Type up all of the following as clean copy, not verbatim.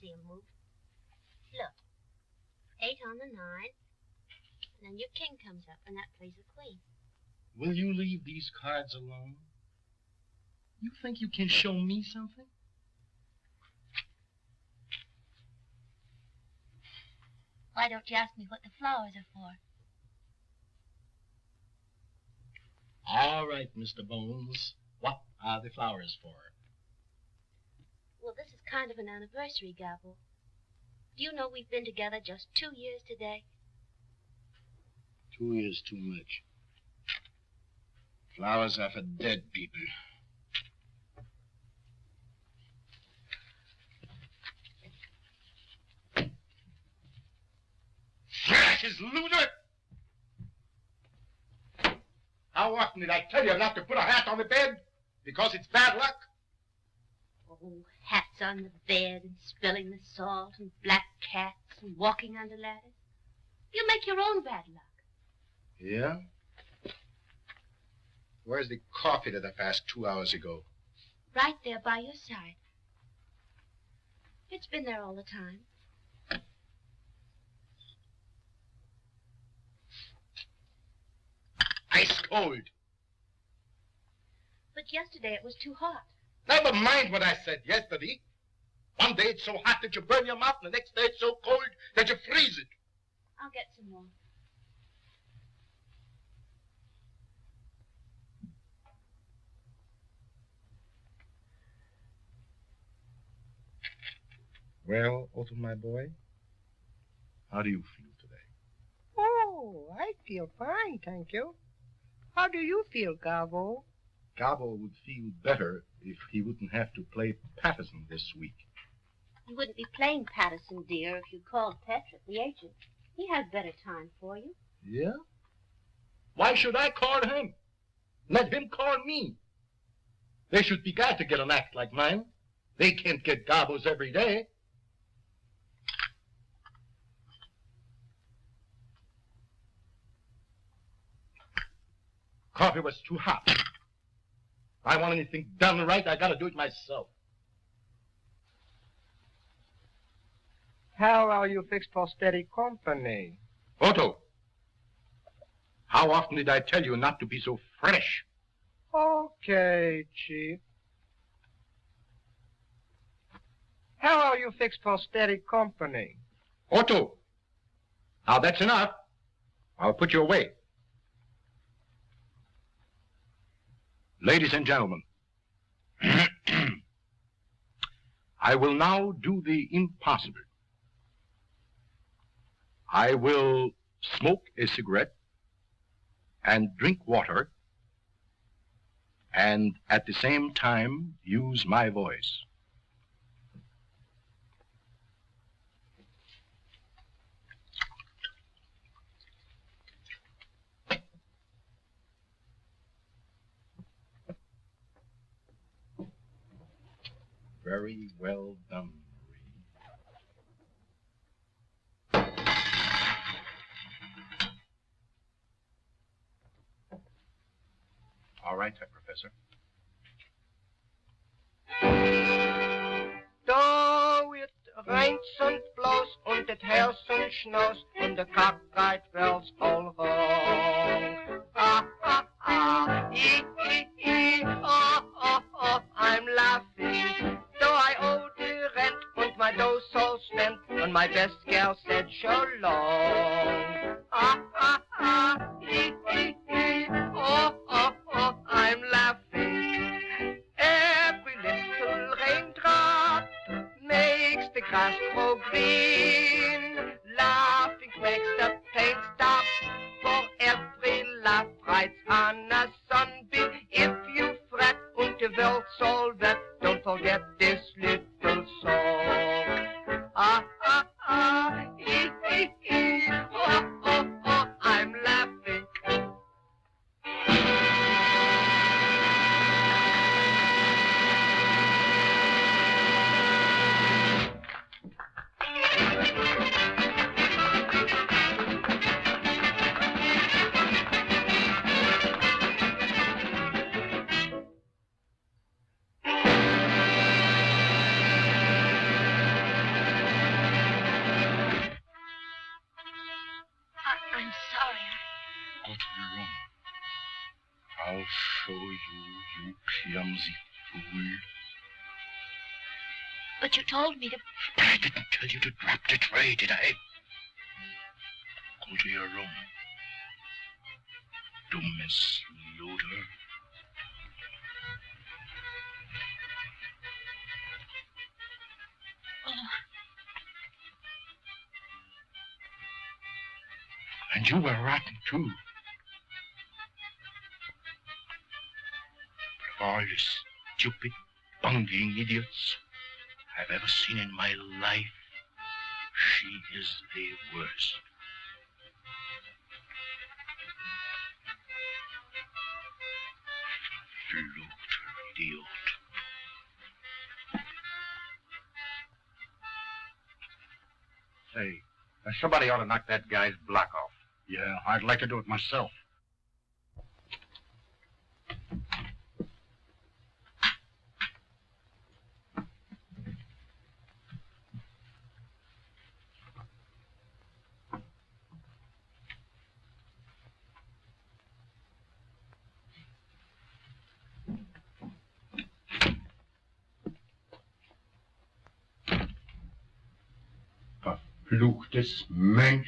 see 'em move. Look. 8 on the 9. And then your king comes up, and that plays the queen. Will you leave these cards alone? You think you can show me something? Why don't you ask me what the flowers are for? All right, Mr. Bones. What are the flowers for? Well, this is kind of an anniversary, Gabbo. Do you know we've been together just 2 years today? 2 years too much. Flowers are for dead people. Smashes, loser! How often did I tell you not to put a hat on the bed? Because it's bad luck? Oh, hats on the bed and spilling the salt and black cats and walking under ladders. You make your own bad luck. Yeah? Where's the coffee that I passed 2 hours ago? Right there by your side. It's been there all the time. Ice cold. But yesterday it was too hot. Never mind what I said yesterday. One day it's so hot that you burn your mouth, and the next day it's so cold that you freeze it. I'll get some more. Well, Otto, my boy, how do you feel today? Oh, I feel fine, thank you. How do you feel, Gabbo? Gabbo would feel better if he wouldn't have to play Patterson this week. You wouldn't be playing Patterson, dear, if you called Petrick, the agent. He had better time for you. Yeah? Why should I call him? Let him call me. They should be glad to get an act like mine. They can't get Gabbos every day. Coffee was too hot. If I want anything done right, I gotta do it myself. How are you fixed for steady company? Otto, how often did I tell you not to be so fresh? Okay, Chief. How are you fixed for steady company? Otto, now that's enough. I'll put you away. Ladies and gentlemen, I will now do the impossible. I will smoke a cigarette and drink water and at the same time use my voice. Very well done, Marie. All right, Herr Professor. Da it rains und blows und it hails and snows und the cockeyed bells all wrong. Ah, ah, ah, ee, ee, ee, oh, oh, oh, I'm laughing. Though I owe the rent und my dough so spent and my best gal said so long. Ah, ah, ah, ee, ee, ee, oh, oh, oh, I'm laughing. Every little raindrop makes the grass grow green. Laughing makes the pain stop. For every laugh rides on a sunbeam. If you fret und the world's all wet, don't forget this little song. Ah, ah, ah, ee, ee, ee, oh, oh, oh, I'm laughing. So you clumsy fool. But you told me to... I didn't tell you to drop the tray, did I? Go to your room. Du Missluder. Oh. And you were rotten, too. But all the stupid, bungling idiots I've ever seen in my life, she is the worst. Verfluchter Idiot. Say, somebody ought to knock that guy's block off. Yeah, I'd like to do it myself. Verfluchtes Mensch.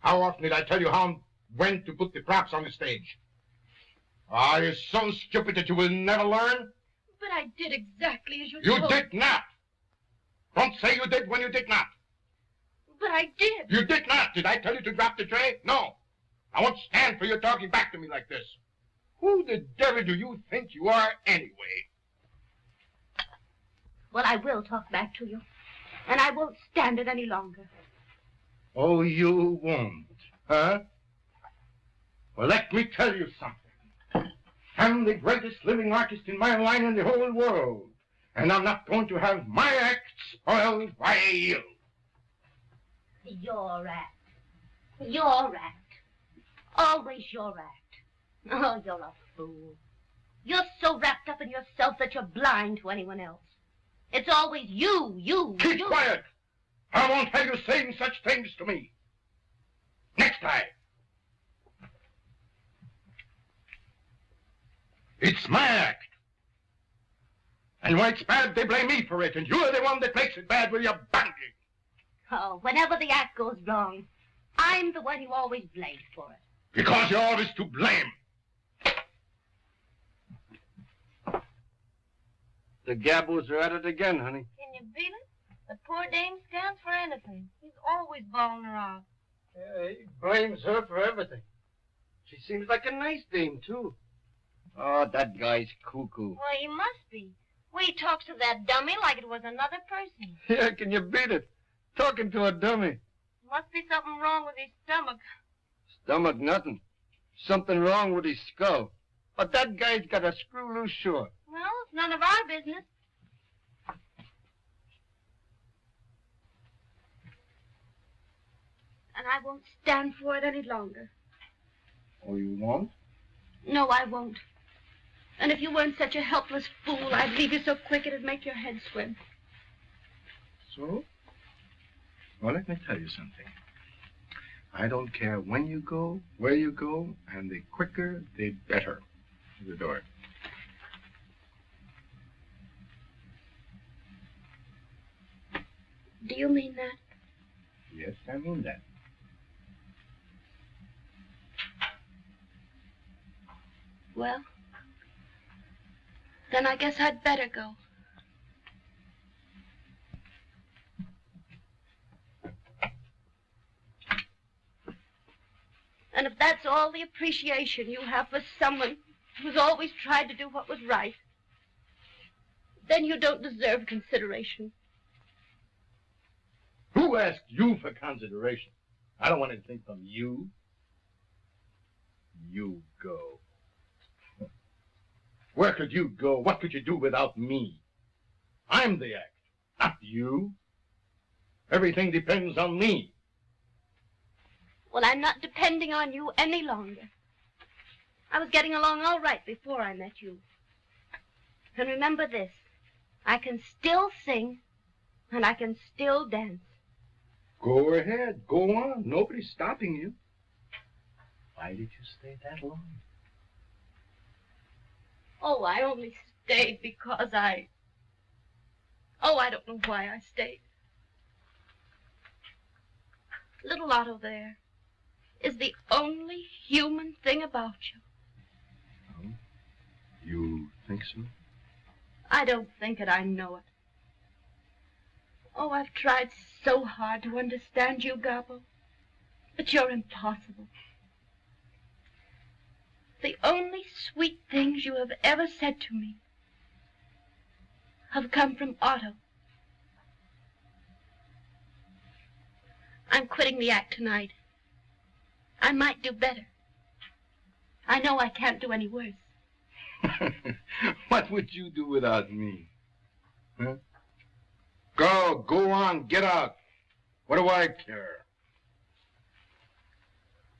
How often did I tell you how and when to put the props on the stage? Are you so stupid that you will never learn? But I did exactly as you You told. did not. Don't say you did when you did not. But I did. You did not. Did I tell you to drop the tray? No. I won't stand for you talking back to me like this. Who the devil do you think you are anyway? Well, I will talk back to you. And I won't stand it any longer. Oh, you won't, huh? Well, let me tell you something. I'm the greatest living artist in my line in the whole world. And I'm not going to have my act spoiled by you. Your act. Your act. Always your act. Oh, you're a fool. You're so wrapped up in yourself that you're blind to anyone else. It's always you. Keep quiet. I won't have you saying such things to me. Next time. It's my act. And when it's bad, they blame me for it, and you're the one that makes it bad with your bungling. Oh, whenever the act goes wrong, I'm the one you always blame for it. Because you're always to blame. The Gabbos are at it again, honey. Can you beat it? The poor dame stands for anything. He's always bawling her out. Yeah, he blames her for everything. She seems like a nice dame, too. Oh, that guy's cuckoo. Well, he must be. He talks to that dummy like it was another person. Yeah, can you beat it? Talking to a dummy. Must be something wrong with his stomach. Stomach, nothing. Something wrong with his skull. But that guy's got a screw loose sure. Well, it's none of our business. And I won't stand for it any longer. Oh, you won't? No, I won't. And if you weren't such a helpless fool, I'd leave you so quick it'd make your head swim. So? Well, let me tell you something. I don't care when you go, where you go, and the quicker, the better. To the door. Do you mean that? Yes, I mean that. Well, then I guess I'd better go. And if that's all the appreciation you have for someone who's always tried to do what was right, then you don't deserve consideration. Who asked you for consideration? I don't want anything from you. You go. Where could you go? What could you do without me? I'm the act, not you. Everything depends on me. Well, I'm not depending on you any longer. I was getting along all right before I met you. And remember this, I can still sing, and I can still dance. Go ahead. Go on. Nobody's stopping you. Why did you stay that long? Oh, I only stayed because I don't know why I stayed. Little Otto there is the only human thing about you. Oh? You think so? I don't think it, I know it. Oh, I've tried so hard to understand you, Gabbo, but you're impossible. The only sweet things you have ever said to me have come from Otto. I'm quitting the act tonight. I might do better. I know I can't do any worse. What would you do without me? Huh? Go on, get out. What do I care?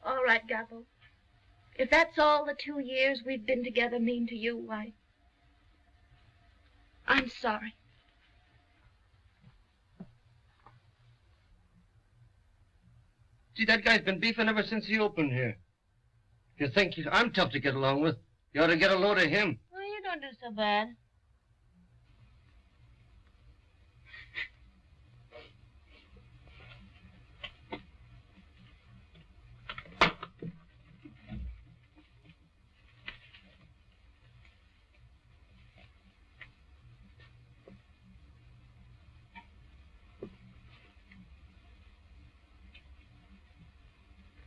All right, Gabbo. If that's all the 2 years we've been together mean to you, why, I'm sorry. See, that guy's been beefing ever since he opened here. You think I'm tough to get along with? You ought to get a load of him. Well, you don't do so bad.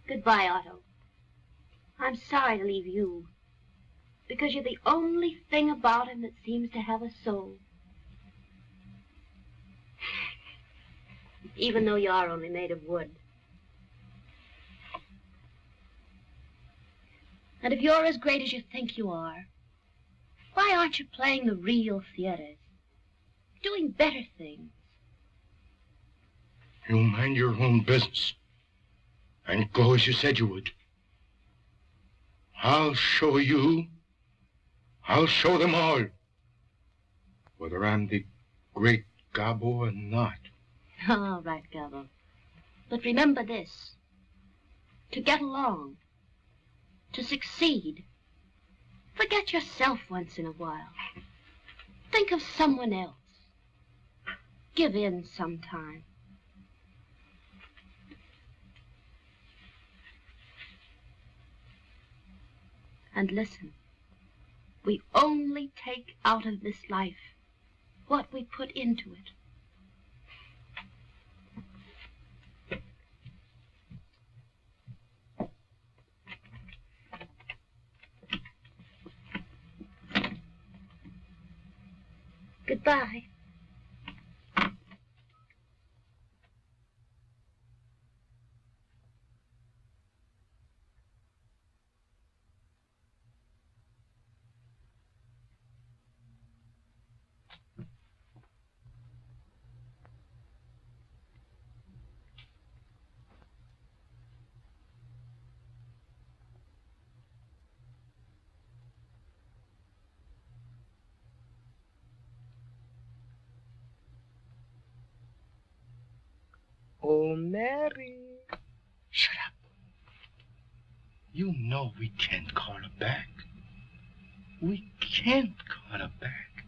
Goodbye, Otto. I'm sorry to leave you, because you're the only thing about him that seems to have a soul. Even though you are only made of wood. And if you're as great as you think you are, why aren't you playing the real theaters? Doing better things? You mind your own business. And go as you said you would. I'll show you. I'll show them all. Whether I'm the Great Gabbo or not. All right, Gabbo. But remember this. To get along, to succeed, forget yourself once in a while. Think of someone else. Give in sometime. And listen, we only take out of this life what we put into it. Goodbye. Oh, Mary. Shut up. You know we can't call her back. We can't call her back.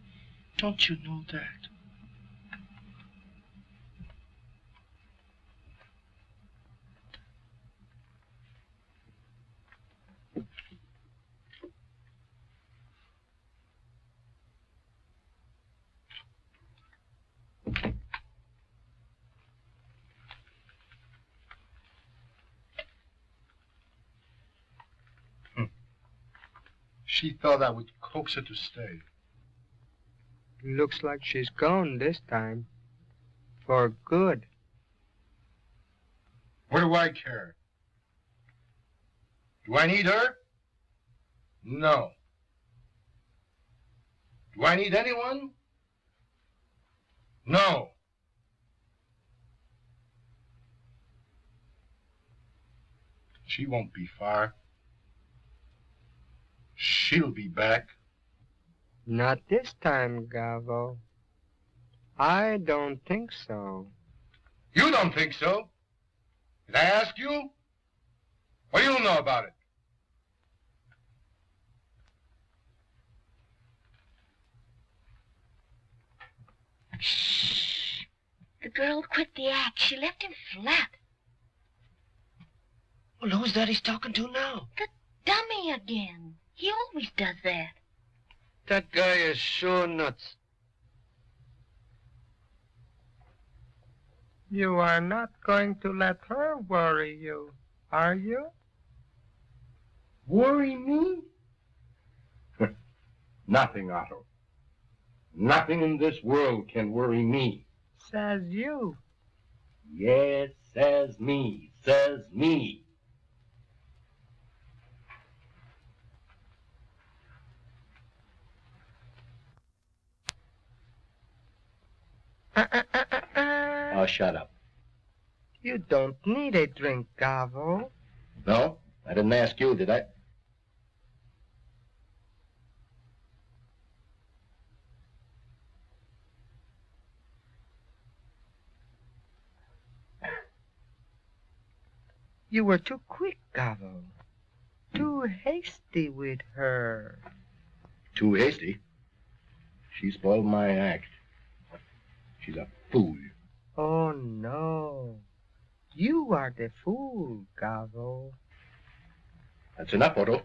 Don't you know that? She thought I would coax her to stay. Looks like she's gone this time. For good. What do I care? Do I need her? No. Do I need anyone? No. She won't be far. She'll be back. Not this time, Gabbo. I don't think so. You don't think so? Did I ask you? What do you know about it? Shh. The girl quit the act. She left him flat. Well, who's that he's talking to now? The dummy again. He always does that. That guy is sure nuts. You are not going to let her worry you, are you? Worry me? Nothing, Otto. Nothing in this world can worry me. Says you. Yes, says me. Says me. Oh, shut up. You don't need a drink, Gabbo. No? I didn't ask you, did I? You were too quick, Gabbo. Too hasty with her. Too hasty? She spoiled my act. She's a fool. Oh, no. You are the fool, Gabbo. That's enough, Otto.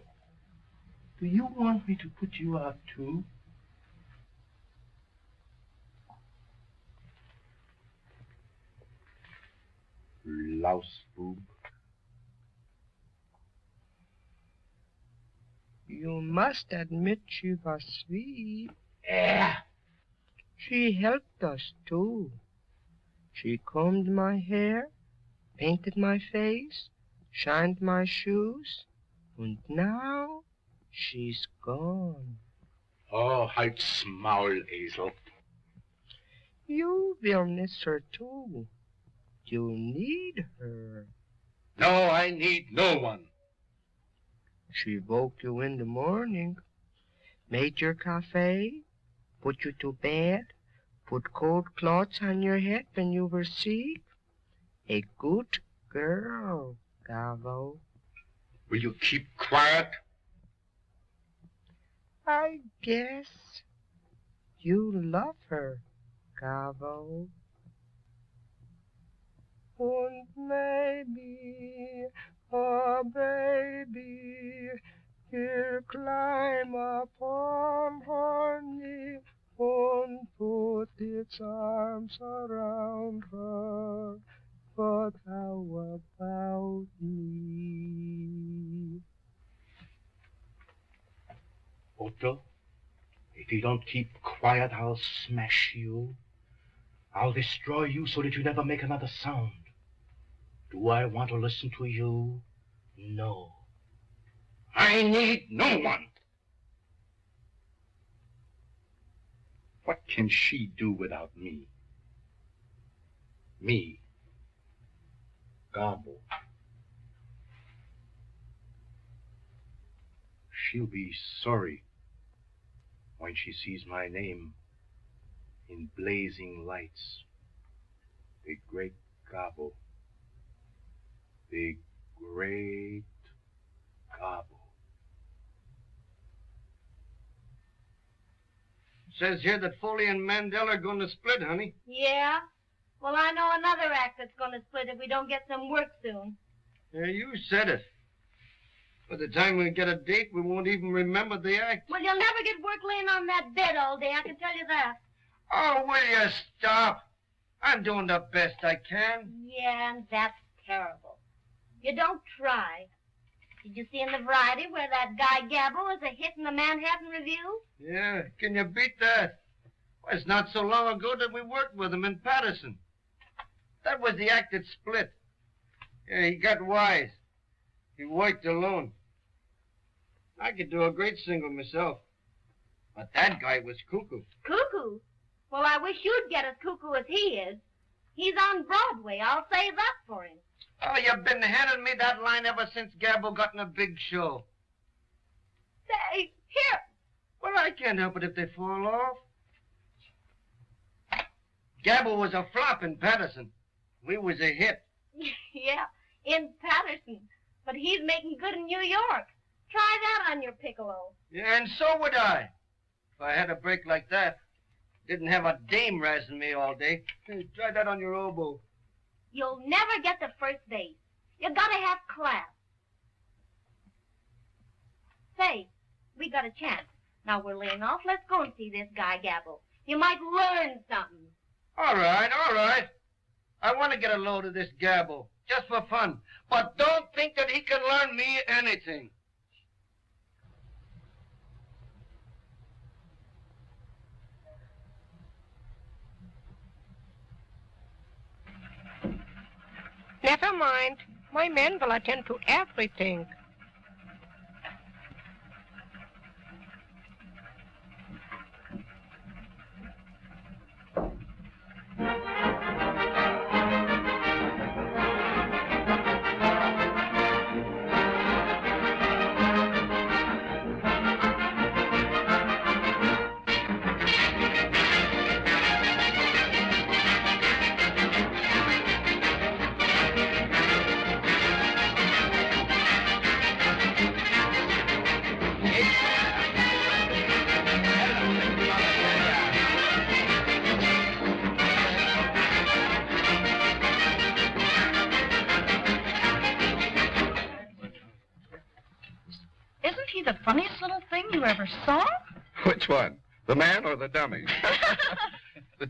Do you want me to put you out, too? Louse boob. You must admit she was sweet. Yeah. She helped us, too. She combed my hair, painted my face, shined my shoes, and now she's gone. Oh, halt's Maul, Esel. You will miss her, too. You need her. No, I need no one. She woke you in the morning, made your cafe, put you to bed, put cold cloths on your head when you were sick. A good girl, Gabbo. Will you keep quiet? I guess you love her, Gabbo. Und maybe, oh baby, he'll climb upon her knee and put its arms around her. But how about me? Otto, if you don't keep quiet, I'll smash you. I'll destroy you so that you never make another sound. Do I want to listen to you? No. I need no one. What can she do without me? Me. Gabbo. She'll be sorry when she sees my name in blazing lights. The Great Gabbo. The Great Gabbo. Says here that Foley and Mandel are going to split, honey. Yeah? Well, I know another act that's going to split if we don't get some work soon. Yeah, you said it. By the time we get a date, we won't even remember the act. Well, you'll never get work laying on that bed all day, I can tell you that. Oh, will you stop? I'm doing the best I can. Yeah, and that's terrible. You don't try. Did you see in the Variety where that guy Gabbo is a hit in the Manhattan Review? Yeah, can you beat that? Well, it's not so long ago that we worked with him in Patterson. That was the act that split. Yeah, he got wise. He worked alone. I could do a great single myself. But that guy was cuckoo. Cuckoo? Well, I wish you'd get as cuckoo as he is. He's on Broadway. I'll say that for him. Oh, you've been handing me that line ever since Gabbo got in a big show. Say, here. Well, I can't help it if they fall off. Gabbo was a flop in Patterson. We was a hit. Yeah, in Patterson. But he's making good in New York. Try that on your piccolo. Yeah, and so would I. If I had a break like that. Didn't have a dame razzing me all day. Hey, try that on your oboe. You'll never get to first base. You gotta have class. Say, we got a chance. Now we're laying off. Let's go and see this guy Gabbo. You might learn something. All right, all right. I want to get a load of this Gabbo, just for fun. But don't think that he can learn me anything. Never mind. My men will attend to everything. The funniest little thing you ever saw? Which one? The man or the dummy?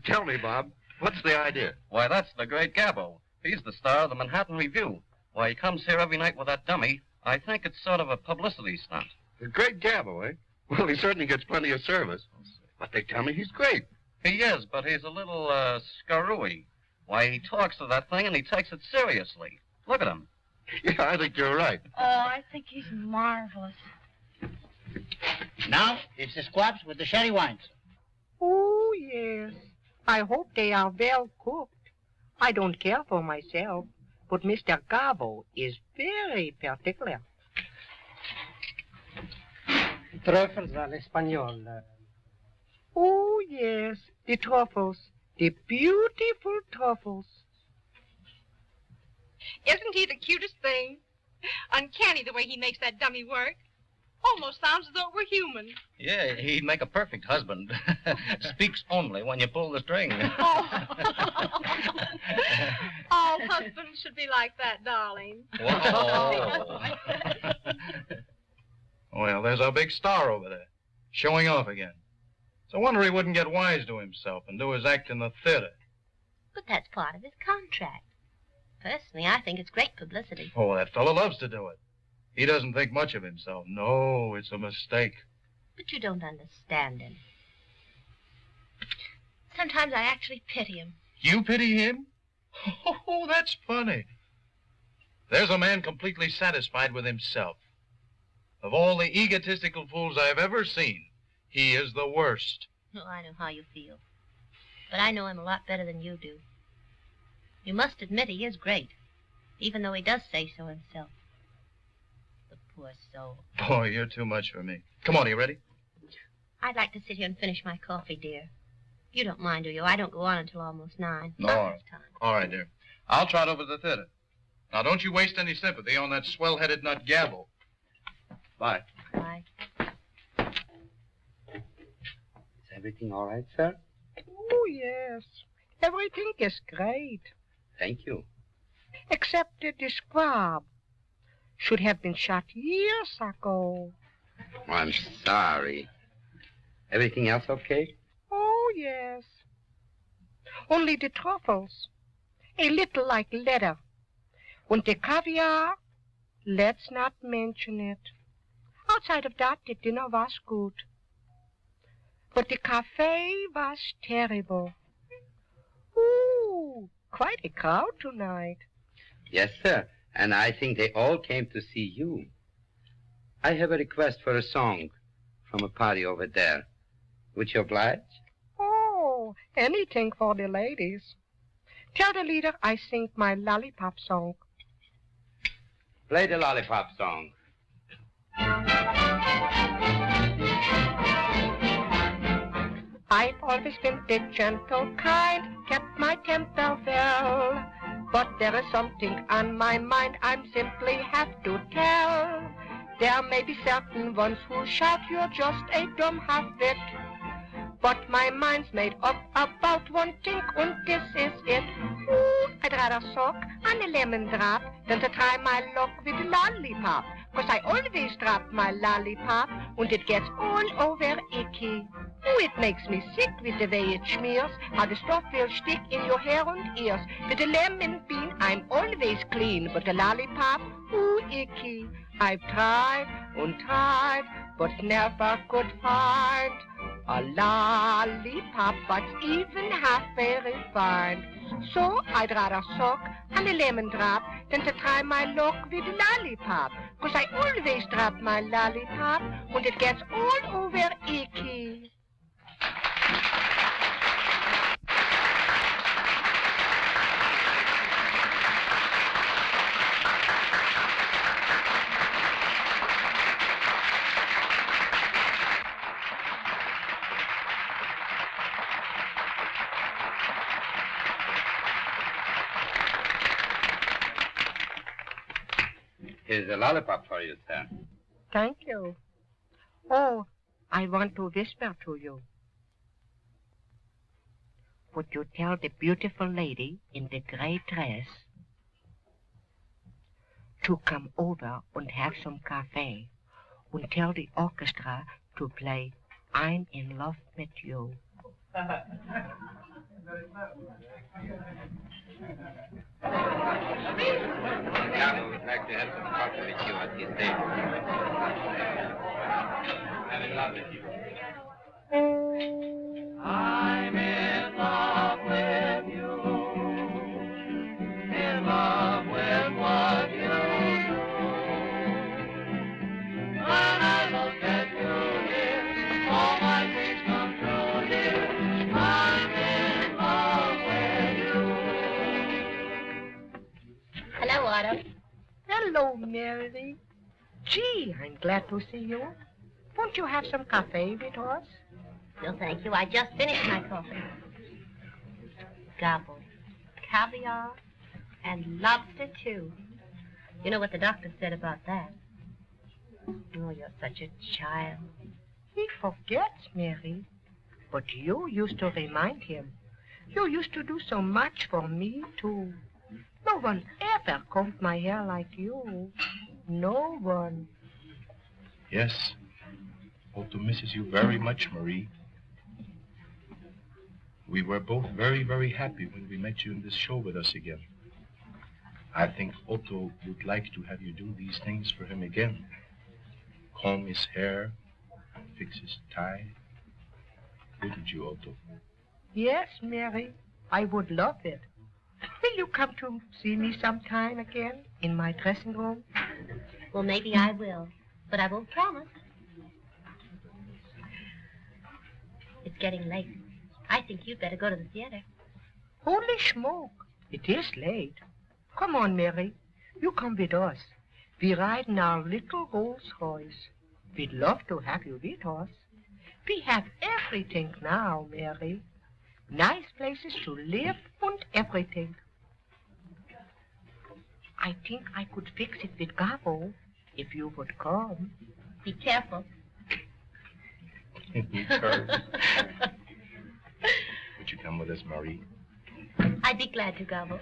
Tell me, Bob, what's the idea? Why, that's the Great Gabbo. He's the star of the Manhattan Review. Why, he comes here every night with that dummy. I think it's sort of a publicity stunt. The Great Gabbo, eh? Well, he certainly gets plenty of service. But they tell me he's great. He is, but he's a little, screwy. Why, he talks to that thing and he takes it seriously. Look at him. Yeah, I think you're right. Oh, I think he's marvelous. Now, it's the squabs with the sherry wines. Oh, yes. I hope they are well cooked. I don't care for myself, but Mr. Gabbo is very particular. Truffles à l'espagnol. Oh, yes, the truffles. The beautiful truffles. Isn't he the cutest thing? Uncanny the way he makes that dummy work. Almost sounds as though it were human. Yeah, he'd make a perfect husband. Speaks only when you pull the string. Oh. All husbands should be like that, darling. Whoa. Well, there's our big star over there, showing off again. It's a wonder he wouldn't get wise to himself and do his act in the theater. But that's part of his contract. Personally, I think it's great publicity. Oh, that fellow loves to do it. He doesn't think much of himself. No, it's a mistake. But you don't understand him. Sometimes I actually pity him. You pity him? Oh, that's funny. There's a man completely satisfied with himself. Of all the egotistical fools I've ever seen, he is the worst. Oh, I know how you feel. But I know him a lot better than you do. You must admit he is great, even though he does say so himself. The poor soul. Boy, you're too much for me. Come on, are you ready? I'd like to sit here and finish my coffee, dear. You don't mind, do you? I don't go on until almost 9. No. All right, dear. I'll trot over to the theater. Now, don't you waste any sympathy on that swell-headed nut Gabbo. Bye. Bye. Is everything all right, sir? Oh, yes. Everything is great. Thank you. Except that the squab should have been shot years ago. I'm sorry. Everything else okay? Oh, yes. Only the truffles. A little like leather. And the caviar, let's not mention it. Outside of that, the dinner was good. But the cafe was terrible. Ooh, quite a crowd tonight. Yes, sir. And I think they all came to see you. I have a request for a song from a party over there. Would you oblige? Oh, anything for the ladies. Tell the leader I sing my lollipop song. Play the lollipop song. I've always been the gentle kind, kept my temper well. But there is something on my mind I simply have to tell. There may be certain ones who shout you're just a dumb half-wit. But my mind's made up about one thing, and this is it. Ooh, I'd rather suck on a lemon drop than to try my luck with a lollipop. 'Cause I always drop my lollipop, and it gets all over icky. Ooh, it makes me sick with the way it smears, how the stuff will stick in your hair and ears. With a lemon bean, I'm always clean, but the lollipop, ooh, icky. I've tried and tried, but never could find a lollipop that's even half very fine. So I'd rather suck on a lemon drop than to try my luck with a lollipop. 'Cause I always drop my lollipop and it gets all over icky. Here's a lollipop for you, sir. Thank you. Oh, I want to whisper to you. Would you tell the beautiful lady in the gray dress to come over and have some cafe, and tell the orchestra to play I'm in Love with You? Gabbo would like to have some coffee with you at his table. I'm in love with you. I'm in love with you. In love with what you do. When I look at you, dear, all my dreams come true, dear. I'm in love with you. Hello, Otto. Hello, Mary. Gee, I'm glad to see you. Won't you have some cafe with us? No, thank you. I just finished my coffee. Gobble. Caviar and lobster, too. You know what the doctor said about that? Oh, you're such a child. He forgets, Mary. But you used to remind him. You used to do so much for me, too. No one ever combed my hair like you. No one. Yes. Otto misses you very much, Marie. We were both very, very happy when we met you in this show with us again. I think Otto would like to have you do these things for him again. Comb his hair, fix his tie. Wouldn't you, Otto? Yes, Mary, I would love it. Will you come to see me sometime again in my dressing room? Well, maybe I will, but I won't promise. It's getting late. I think you'd better go to the theater. Holy smoke, it is late. Come on, Mary, you come with us. We ride in our little Rolls Royce. We'd love to have you with us. We have everything now, Mary. Nice places to live and everything. I think I could fix it with Gabbo if you would come. Be careful. Would you come with us, Marie? I'd be glad to, Gobble.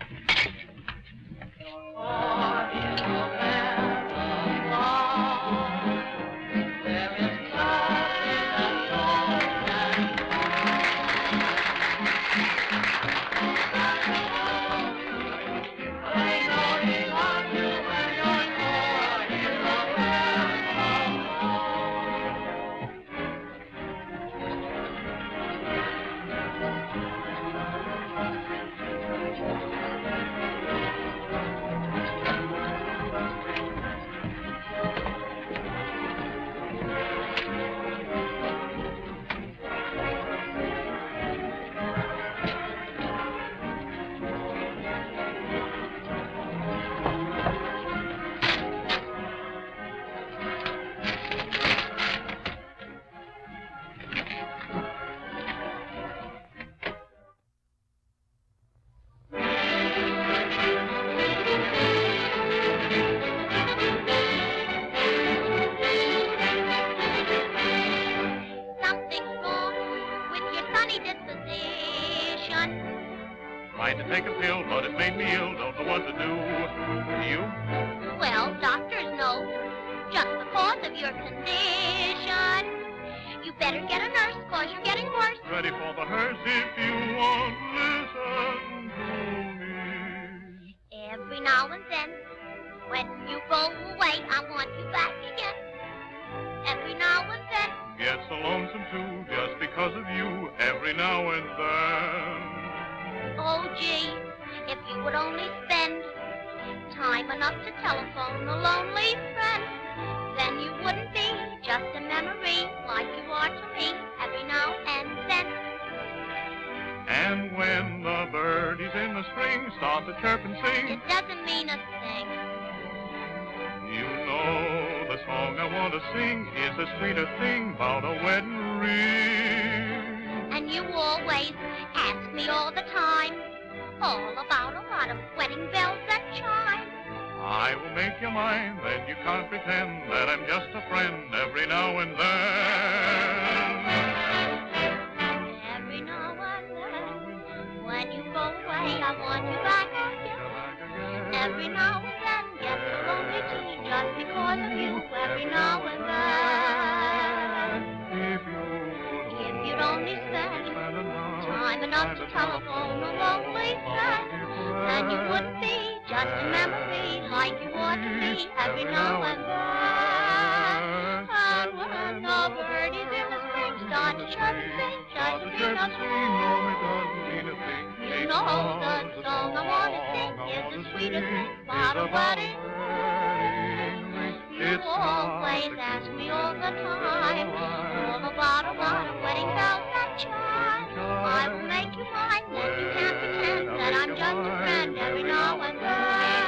what to do. You? Well, doctors know. Just because of your condition. You better get a nurse, cause you're getting worse. Ready for the hearse if you won't listen to me. Every now and then, when you go away, I want you back again. Every now and then. Get so lonesome too, just because of you, every now and then. Oh, gee, if you would only spend time enough to telephone a lonely friend, then you wouldn't be just a memory like you are to me every now and then. And when the birdies in the spring start to chirp and sing, It doesn't mean a thing. you know the song I want to sing is the sweetest thing about a wedding ring. And you always ask me all the time, all about a lot of wedding bells that chime. I will make you mine, then you can't pretend that I'm just a friend every now and then. Every now and then, when you go away, I want you back again. Every now and then, get so lonely too, just because of you. Every now and then, if you'd only spend time enough to telephone a lonely friend, then you wouldn't be just a memory like you ought to be every now and then. And when the birdies in the spring start to chirp and sing, doesn't mean a thing. You know the song I want to sing is the sweetest thing about a wedding ring. You always ask me all the time, all about a lot of wedding bells that chime. I will make you mine, then you can't pretend that I'm just a friend every now and then.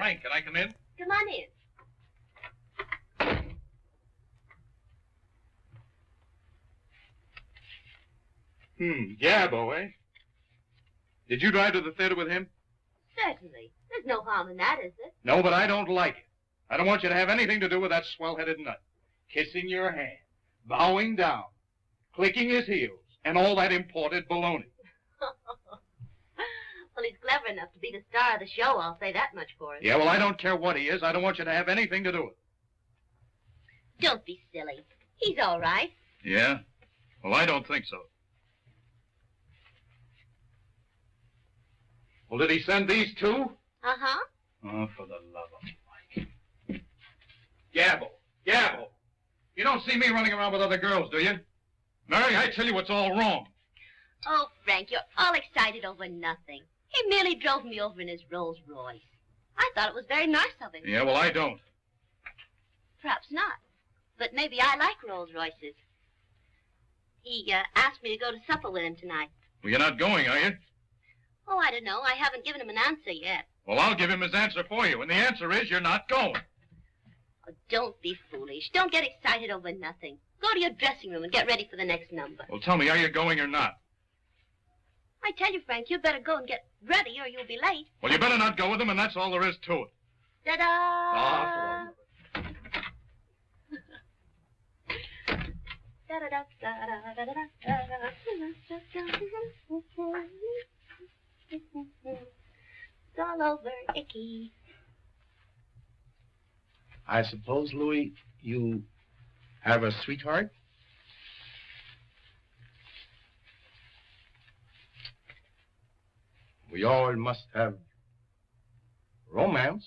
Frank, can I come in? Come on in. Gabbo, eh? Did you drive to the theater with him? Certainly. There's no harm in that, is there? No, but I don't like it. I don't want you to have anything to do with that swell-headed nut. Kissing your hand, bowing down, clicking his heels, and all that imported baloney. Well, he's clever enough to be the star of the show, I'll say that much for him. Yeah, well, I don't care what he is. I don't want you to have anything to do with it. Don't be silly. He's all right. Yeah? Well, I don't think so. Well, did he send these two? Uh-huh. Oh, for the love of Mike. Gabbo. Gabbo. You don't see me running around with other girls, do you? Mary, I tell you it's all wrong. Oh, Frank, you're all excited over nothing. He merely drove me over in his Rolls Royce. I thought it was very nice of him. Yeah, well, I don't. Perhaps not. But maybe I like Rolls Royces. He asked me to go to supper with him tonight. Well, you're not going, are you? Oh, I don't know. I haven't given him an answer yet. Well, I'll give him his answer for you, and the answer is you're not going. Oh, don't be foolish. Don't get excited over nothing. Go to your dressing room and get ready for the next number. Well, tell me, are you going or not? I tell you, Frank, you'd better go and get ready or you'll be late. Well, you better not go with him, and that's all there is to it. Ta-da! Ah, It's all over, Icky. I suppose, Louis, you have a sweetheart? We all must have romance.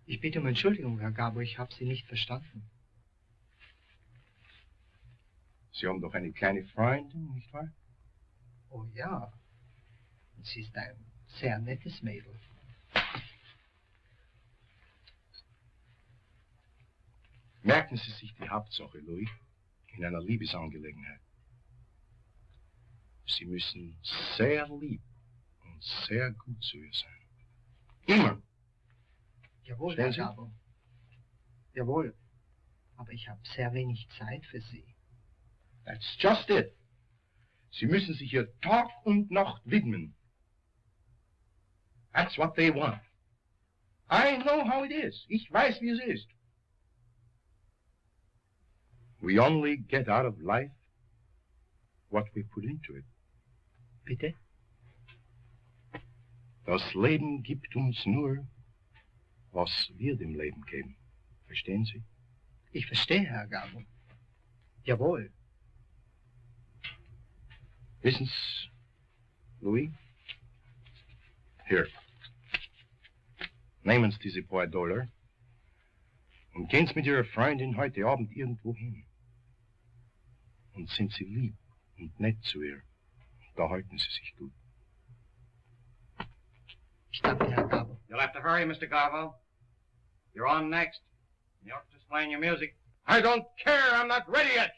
Ich bitte um Entschuldigung, Herr Gabbo, ich habe Sie nicht verstanden. Sie haben doch eine kleine Freundin, nicht wahr? Oh ja, sie ist ein sehr nettes Mädel. Merken Sie sich die Hauptsache, Louis, in einer Liebesangelegenheit. Sie müssen sehr lieb und sehr gut zu ihr sein. Immer. Jawohl, Herr Gabbo. Jawohl. Aber ich habe sehr wenig Zeit für Sie. That's just it. Sie müssen sich ihr Tag und Nacht widmen. That's what they want. I know how it is. Ich weiß, wie es ist. We only get out of life what we put into it. Bitte? Das Leben gibt uns nur, was wir dem Leben geben. Verstehen Sie? Ich verstehe, Herr Gabbo. Jawohl. Wissen Sie, Louis? Hier. Nehmen Sie diese paar $, und gehen Sie mit Ihrer Freundin heute Abend irgendwo hin. Und sind Sie lieb und nett zu ihr. Da halten Sie sich gut. Ich danke, Herr Gabbo. You'll have to hurry, Mr. Gabbo. You're on next. You're just playing your music. I don't care. I'm not ready yet.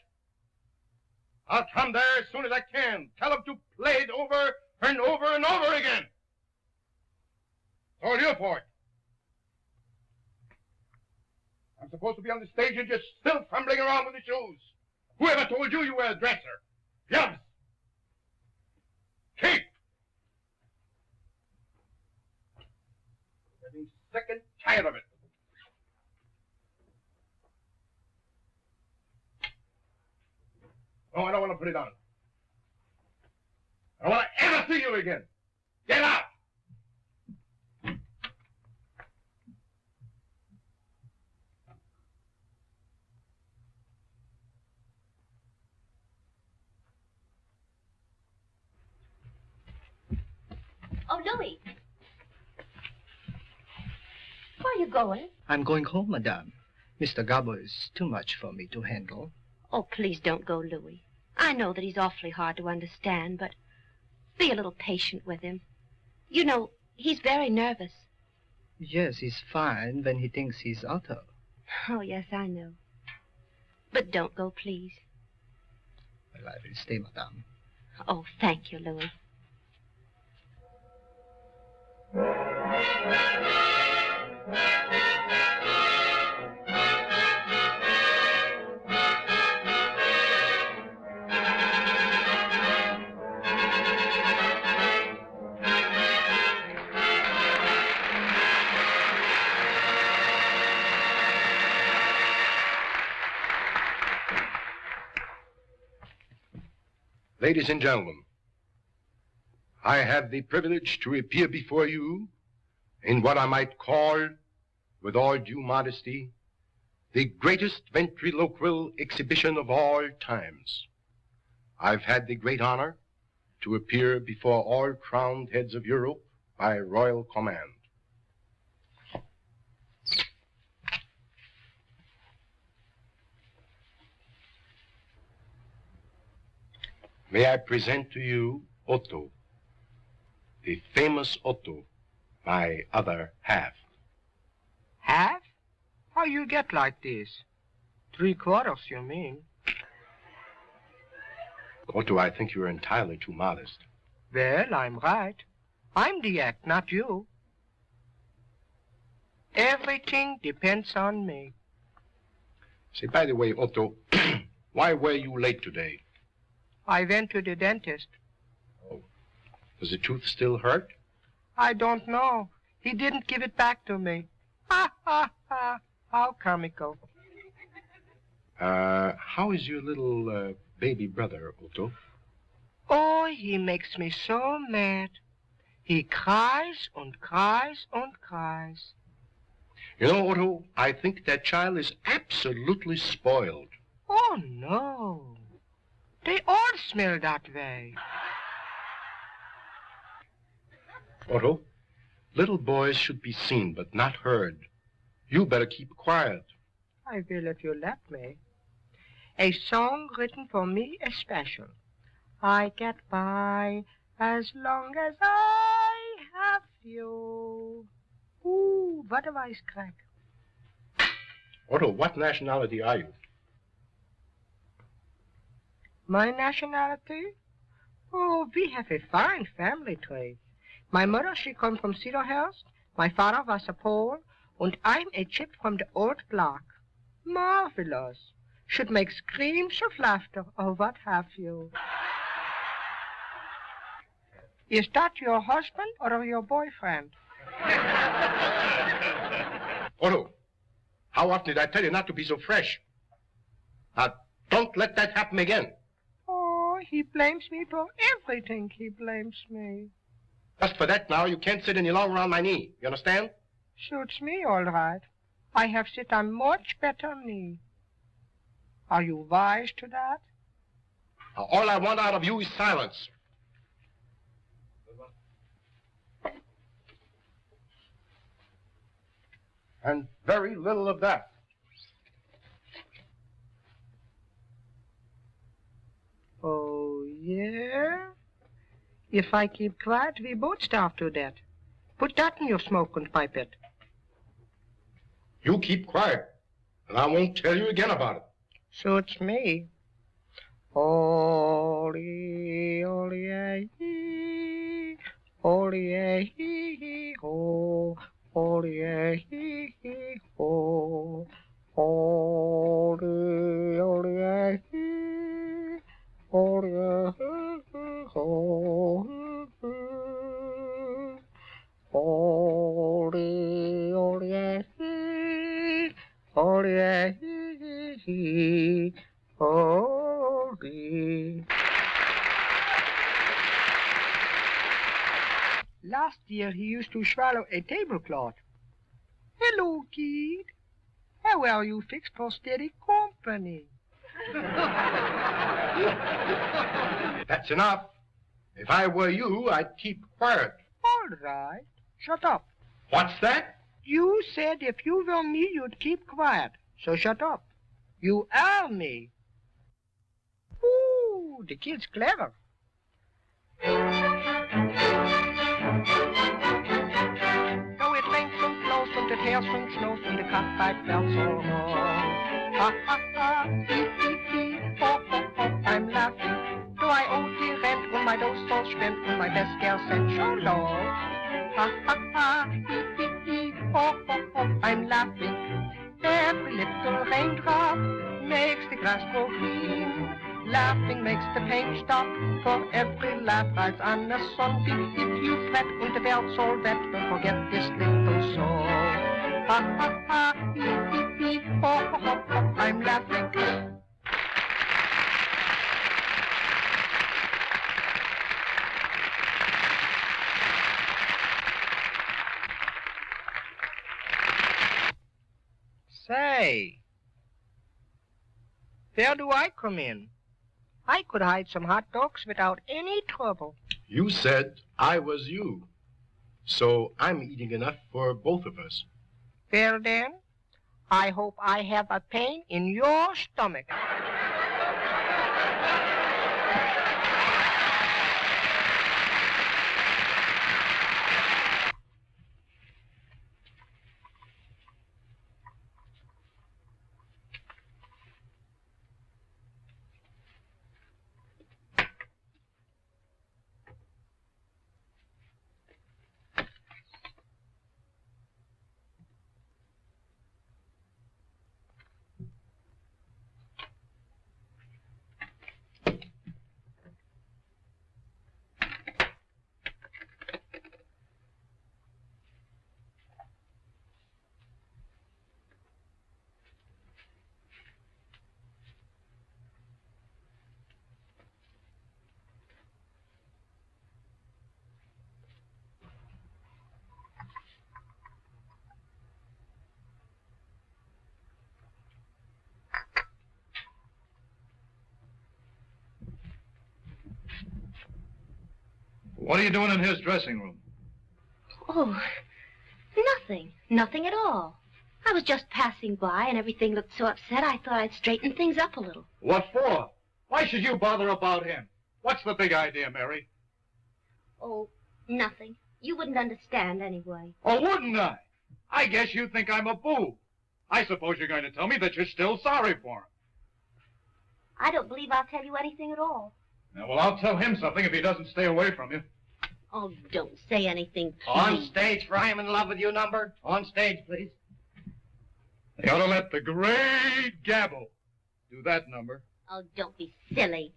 I'll come there as soon as I can. Tell them to play it over and over and over again. It's all your fault. I'm supposed to be on the stage and just still fumbling around with the shoes. Whoever told you you were a dresser? Yums. Keep. I'm getting sick and tired of it. No, I don't want to put it on. I don't want to ever see you again. Get out! Oh, Louis. Where are you going? I'm going home, Madame. Mr. Gabbo is too much for me to handle. Oh, please don't go, Louis. I know that he's awfully hard to understand, but be a little patient with him. You know, he's very nervous. Yes, he's fine when he thinks he's Otto. Oh, yes, I know. But don't go, please. Well, I will stay, Madame. Oh, thank you, Louis. Ladies and gentlemen, I have the privilege to appear before you in what I might call, with all due modesty, the greatest ventriloquial exhibition of all times. I've had the great honor to appear before all crowned heads of Europe by royal command. May I present to you Otto, the famous Otto, my other half. Half? How you get like this? 3/4, you mean? Otto, I think you're entirely too modest. Well, I'm right. I'm the act, not you. Everything depends on me. Say, by the way, Otto, why were you late today? I went to the dentist. Oh. Does the tooth still hurt? I don't know. He didn't give it back to me. Ha, ha, ha. How comical. How is your little baby brother, Otto? Oh, he makes me so mad. He cries and cries and cries. You know, Otto, I think that child is absolutely spoiled. Oh, no. They all smell that way. Otto, little boys should be seen but not heard. You better keep quiet. I will if you let me. A song written for me especial. I get by as long as I have you. Ooh, what a voice crack. Otto, what nationality are you? My nationality? Oh, we have a fine family tree. My mother, she come from Cedarhurst. My father was a Pole. And I'm a chip from the old block. Marvelous. Should make screams of laughter or what have you. Is that your husband or your boyfriend? Otto, how often did I tell you not to be so fresh? Now, don't let that happen again. Oh, he blames me for everything. He blames me. Just for that now, you can't sit any longer on my knee. You understand? Suits me all right. I have sit on much better knee. Are you wise to that? Now, all I want out of you is silence. And very little of that. Oh, yeah? If I keep quiet, we both starve to death. Put that in your smoke and pipe it. You keep quiet, and I won't tell you again about it. Suits me. Oli, oli, hee, oli, hee, ho, oli, hee, ho, oli, oli, hee, oli, ho, oli, oli, hee, oli, hee, oli. Last year he used to swallow a tablecloth. Hello, kid. How are you fixed for steady company? That's enough. If I were you, I'd keep quiet. All right. Shut up. What's that? You said if you were me, you'd keep quiet. So shut up. You are me. Ooh, the kid's clever. So it rains and blows and it hails and snows and the cockfight bells all wrong. Ha ha ha, hee hee hee, ho ho ho, I'm laughing. Do I owe the rent when my dough's all spent and my best gal sent so low? Ha ha ha, hee hee hee, ho ho ho, I'm laughing. Every little raindrop makes the grass grow green. Laughing makes the pain stop, for every laugh rides on a sunbeam. If you fret and the belt's all wet, don't forget this little song. Ha ha ha, hee hee hee, ho ho ho, ho, I'm laughing. Say, where do I come in? I could hide some hot dogs without any trouble. You said I was you. So I'm eating enough for both of us. Well then, I hope I have a pain in your stomach. What are you doing in his dressing room? Oh, nothing. Nothing at all. I was just passing by and everything looked so upset I thought I'd straighten things up a little. What for? Why should you bother about him? What's the big idea, Mary? Oh, nothing. You wouldn't understand anyway. Oh, wouldn't I? I guess you think I'm a boob. I suppose you're going to tell me that you're still sorry for him. I don't believe I'll tell you anything at all. Now, well, I'll tell him something if he doesn't stay away from you. Oh, don't say anything, please. On stage for I'm in love with you number. On stage, please. They ought to let the Great Gabbo do that number. Oh, don't be silly.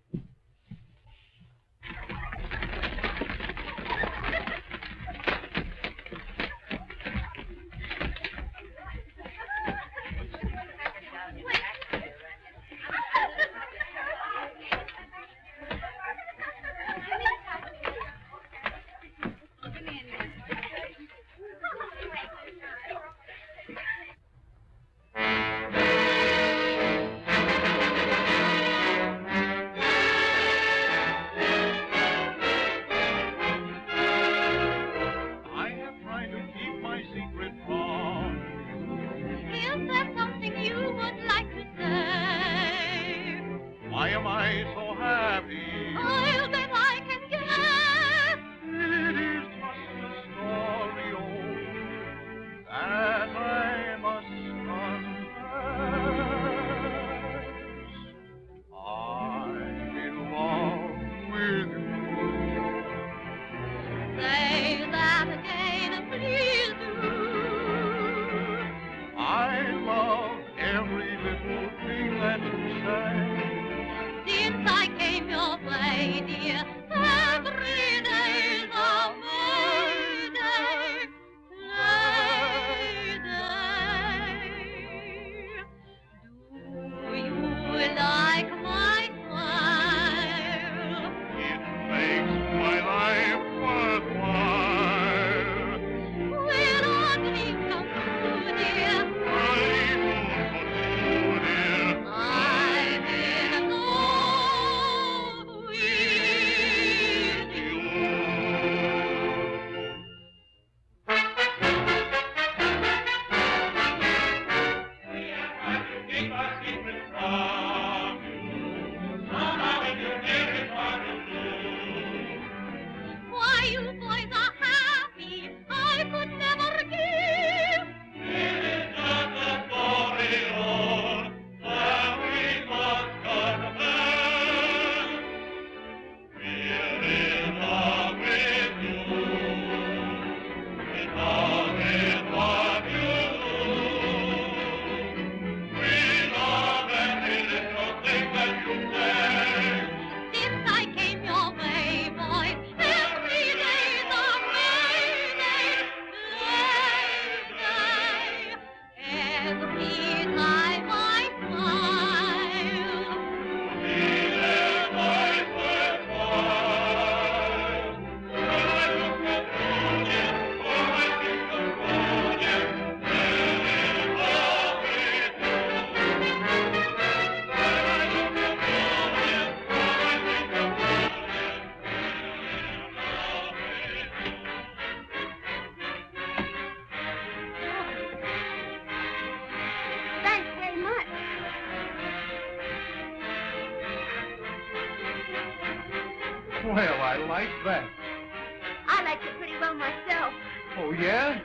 Well, I like that. I liked it pretty well myself. Oh, yeah?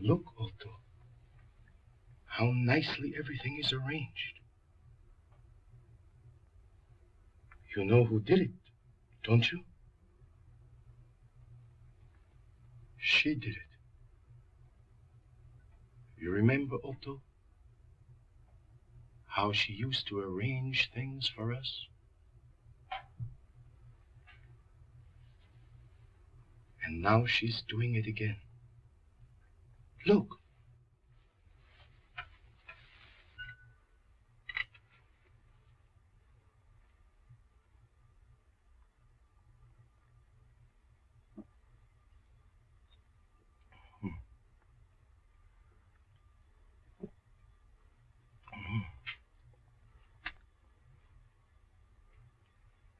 Look, Otto, how nicely everything is arranged. You know who did it, don't you? She did it. You remember, Otto, how she used to arrange things for us? And now she's doing it again. Look.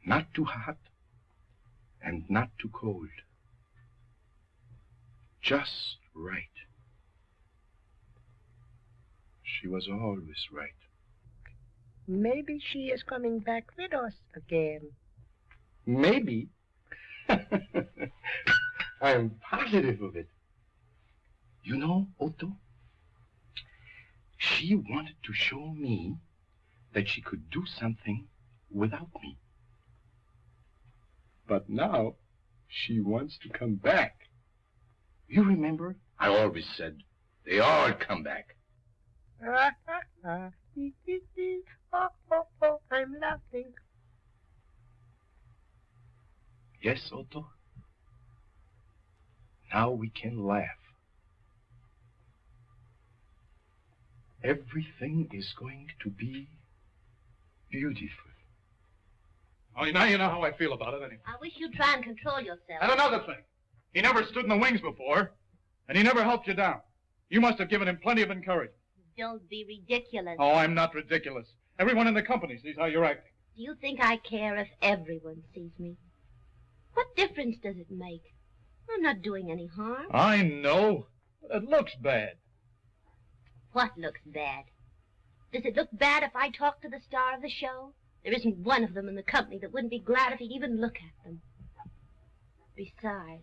Not too hot and not too cold. Just right. She was always right. Maybe she is coming back with us again. Maybe. I am positive of it. You know, Otto, she wanted to show me that she could do something without me. But now she wants to come back. You remember? I always said they all come back. I'm laughing. Yes, Otto. Now we can laugh. Everything is going to be beautiful. Oh, now you know how I feel about it, anyway. I wish you'd try and control yourself. And another thing. He never stood in the wings before, and he never helped you down. You must have given him plenty of encouragement. Don't be ridiculous. Oh, I'm not ridiculous. Everyone in the company sees how you're acting. Do you think I care if everyone sees me? What difference does it make? I'm not doing any harm. I know. It looks bad. What looks bad? Does it look bad if I talk to the star of the show? There isn't one of them in the company that wouldn't be glad if he'd even look at them. Besides,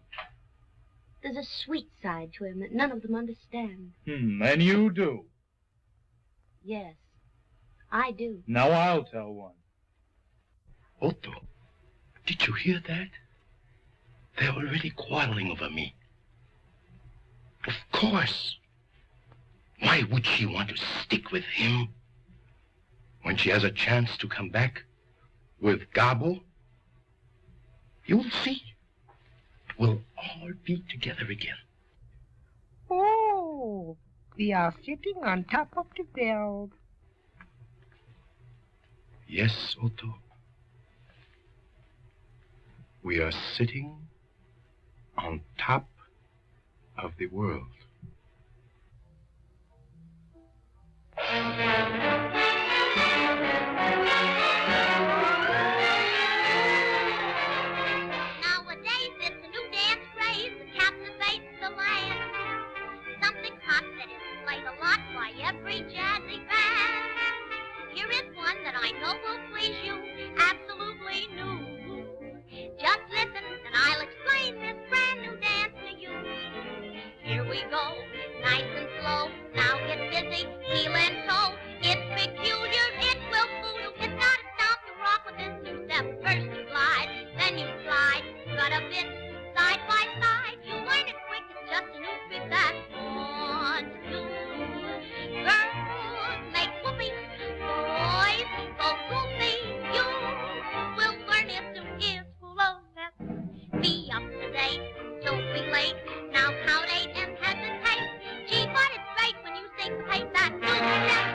there's a sweet side to him that none of them understand. And you do. Yes, I do. Now I'll tell one. Otto, did you hear that? They're already quarreling over me. Of course. Why would she want to stick with him when she has a chance to come back with Gabbo? You'll see. We'll all be together again. Oh, we are sitting on top of the world. Yes, Otto. We are sitting on top of the world. Nowadays, it's a new dance craze that captivates the land. Something hot that is played a lot by every jazzy band. Here is one that I know will please you, absolutely new. Just listen and I'll explain this brand new dance to you. Here we go, nice and slow. Now get busy, heel and toe. It's peculiar, it will fool you. It's not a stop to rock with this new step. First you glide, then you slide. Got a bit side by side. You learn it quick, it's just a new trick that wants to. Girls make whoopee, boys go goofy. You will learn it soon. It's full of step. Be up to date, don't be late. Now count 8 and hesitate. Gee, but it's great when you syncopate that new step.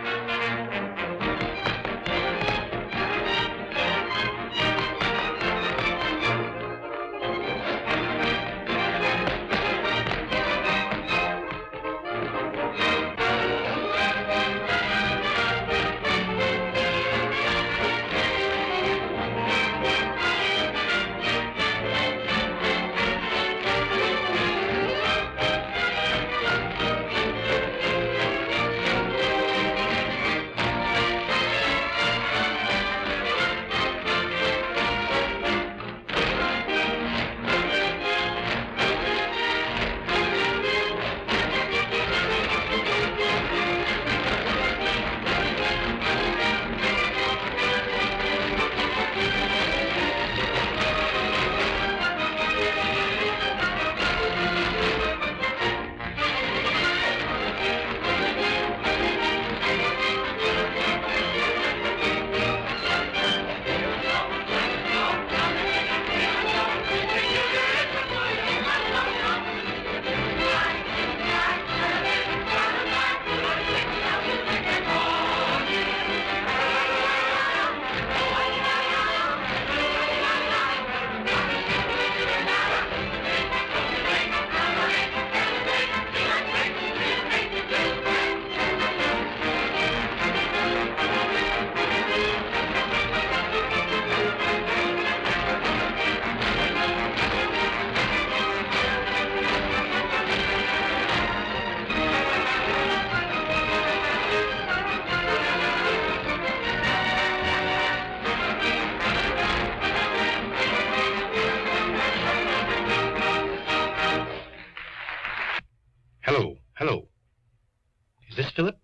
Philip?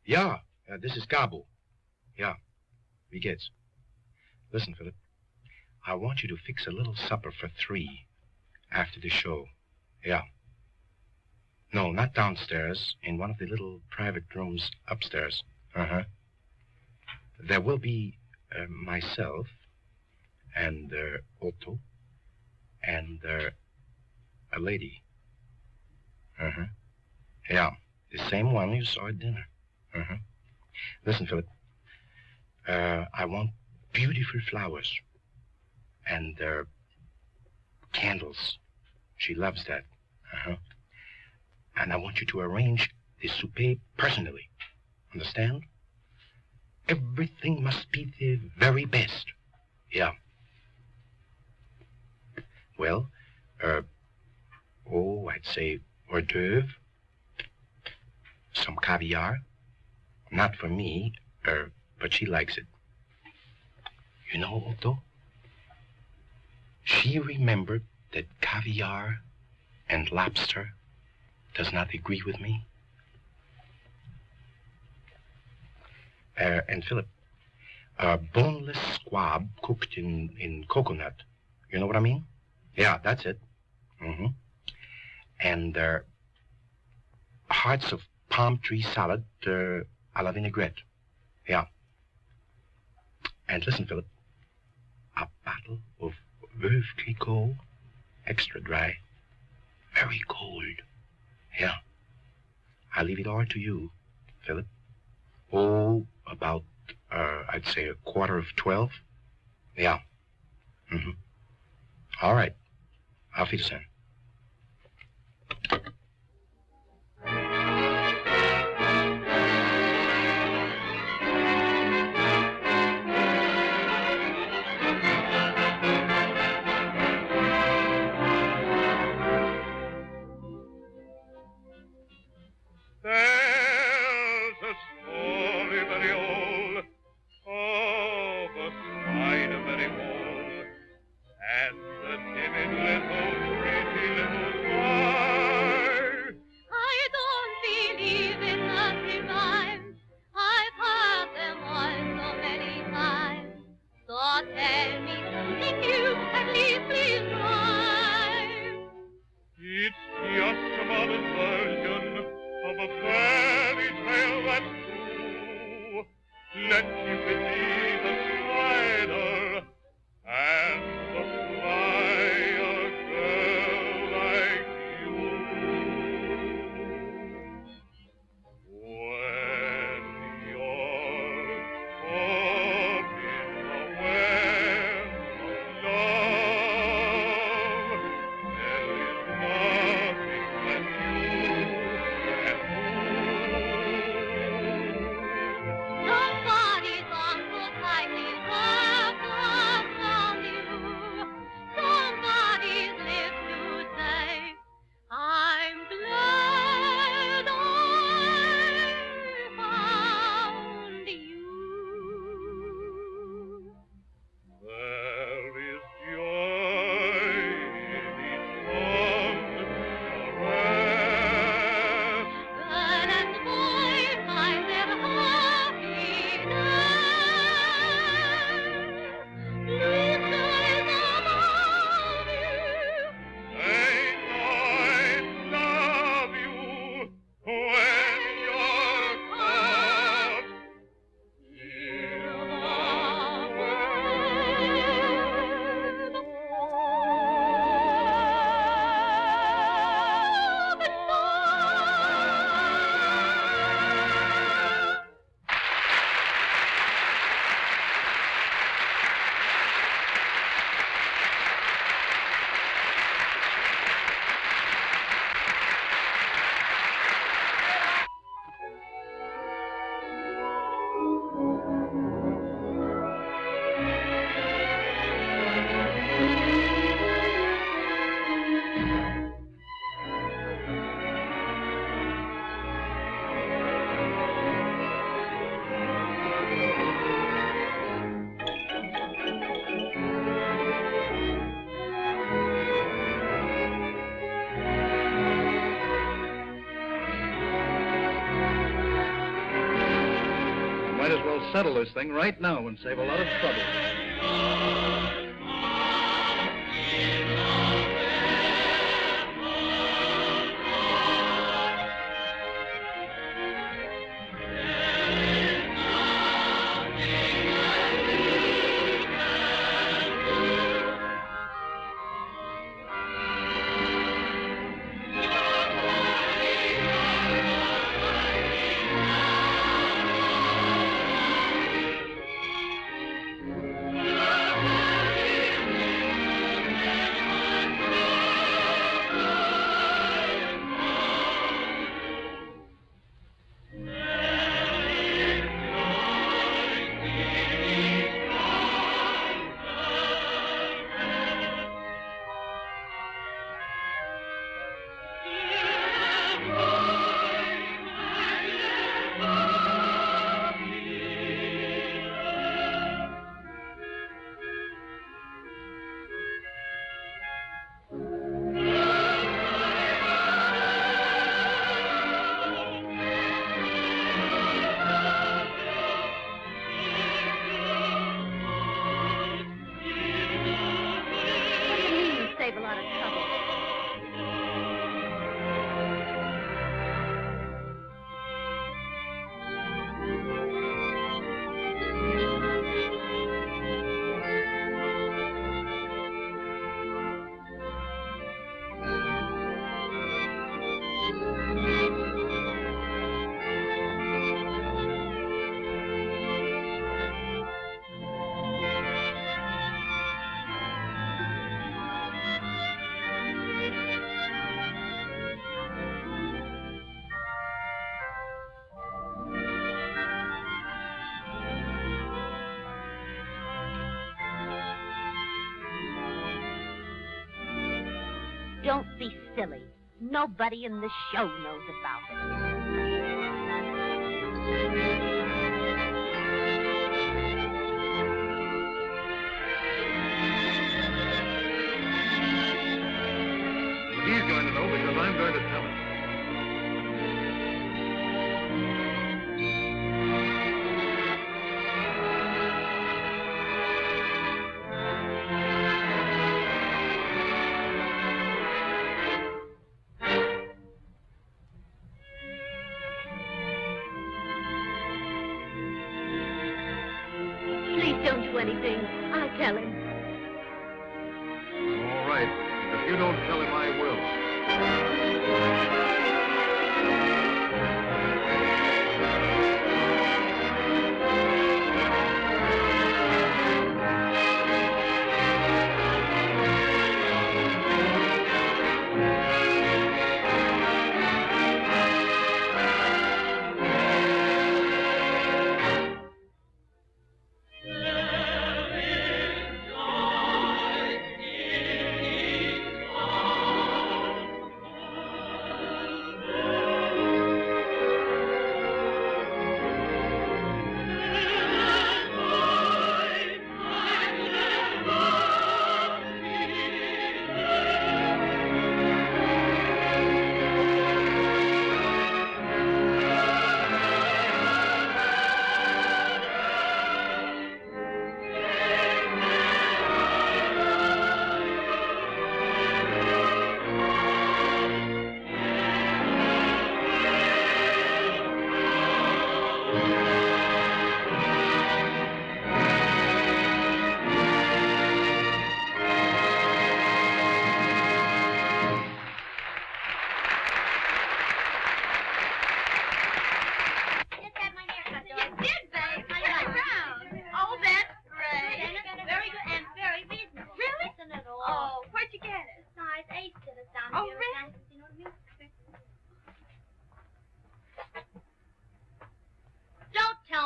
Yeah, this is Gabbo. Yeah, wie geht's? Listen, Philip, I want you to fix a little supper for 3 after the show. Yeah. No, not downstairs, in one of the little private rooms upstairs. Uh-huh. There will be myself and Otto and a lady. Uh-huh. Yeah, the same one you saw at dinner. Uh-huh. Listen, Philip, I want beautiful flowers and candles. She loves that. Uh-huh. And I want you to arrange the souper personally. Understand? Everything must be the very best. Yeah. Well, I'd say hors d'oeuvre, some caviar. Not for me, but she likes it. You know, Otto, she remembered that caviar and lobster does not agree with me. And Philip, boneless squab cooked in coconut. You know what I mean? Yeah, that's it. Mm-hmm. And hearts of palm tree salad à la vinaigrette. Yeah. And listen, Philip, a bottle of Veuve Clicquot, extra dry, very cold. Yeah. I leave it all to you, Philip. Oh, about, I'd say 11:45. Yeah. Mm-hmm. All right. Auf Wiedersehen. There's a story very old of a spider very bold and the timid little pretty little fly. I don't believe in nursery rhymes. I've heard them all so many times. So tell me something new, at least please rhyme. It's just a modern version of a fairy tale that's true. Let Cupid be the spider and the fly a girl like you. When you're caught in a web of love, settle this thing right now and save a lot of trouble. Save a lot of trouble. Don't be silly. Nobody in the show knows about it. He's going to know because I'm going to tell him. Please don't do anything. I'll tell him. All right. If you don't tell him, I will.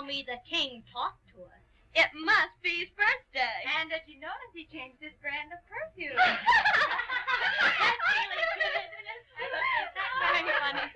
Me the king talked to us. It must be his birthday. And did you notice he changed his brand of perfume? That's really good. That's very funny.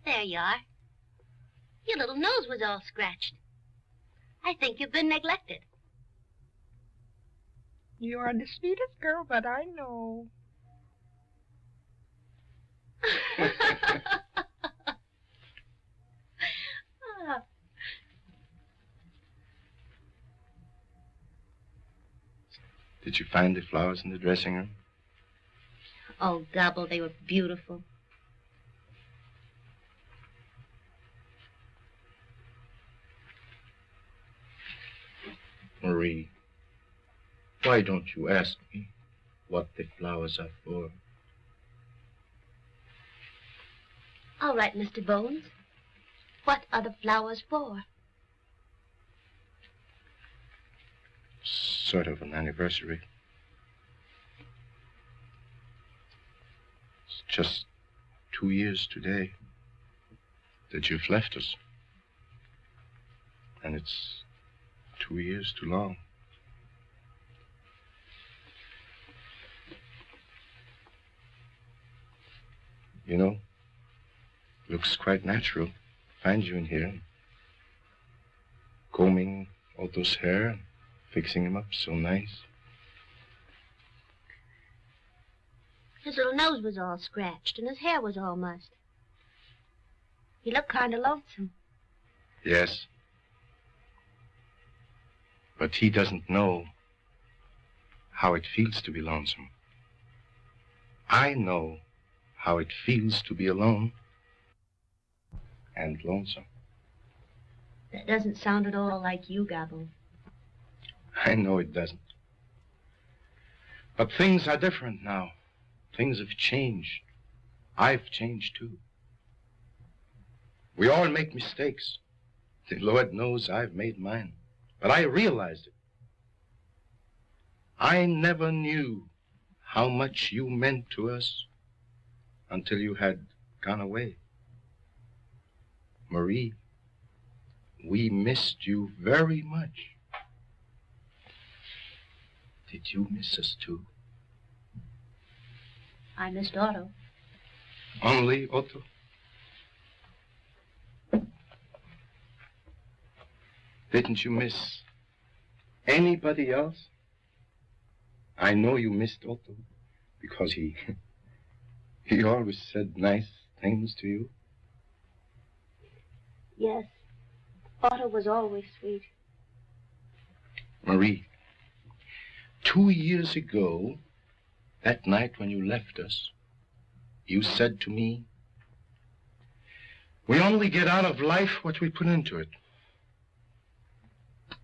There you are. Your little nose was all scratched. I think you've been neglected. You are the sweetest girl that I know. Did you find the flowers in the dressing room? Oh, Gabbo, they were beautiful. Marie, why don't you ask me what the flowers are for? All right, Mr. Bones. What are the flowers for? Sort of an anniversary. It's just 2 years today that you've left us. And it's 2 years too long. You know, looks quite natural. Find you in here, combing Otto's hair and fixing him up so nice. His little nose was all scratched and his hair was all mussed. He looked kind of lonesome. Yes. But he doesn't know how it feels to be lonesome. I know how it feels to be alone and lonesome. That doesn't sound at all like you, Gabbo. I know it doesn't. But things are different now. Things have changed. I've changed too. We all make mistakes. The Lord knows I've made mine. But I realized it. I never knew how much you meant to us until you had gone away. Marie, we missed you very much. Did you miss us too? I missed Otto. Only Otto? Didn't you miss anybody else? I know you missed Otto because he always said nice things to you. Yes, Otto was always sweet. Marie, 2 years ago, that night when you left us, you said to me, we only get out of life what we put into it.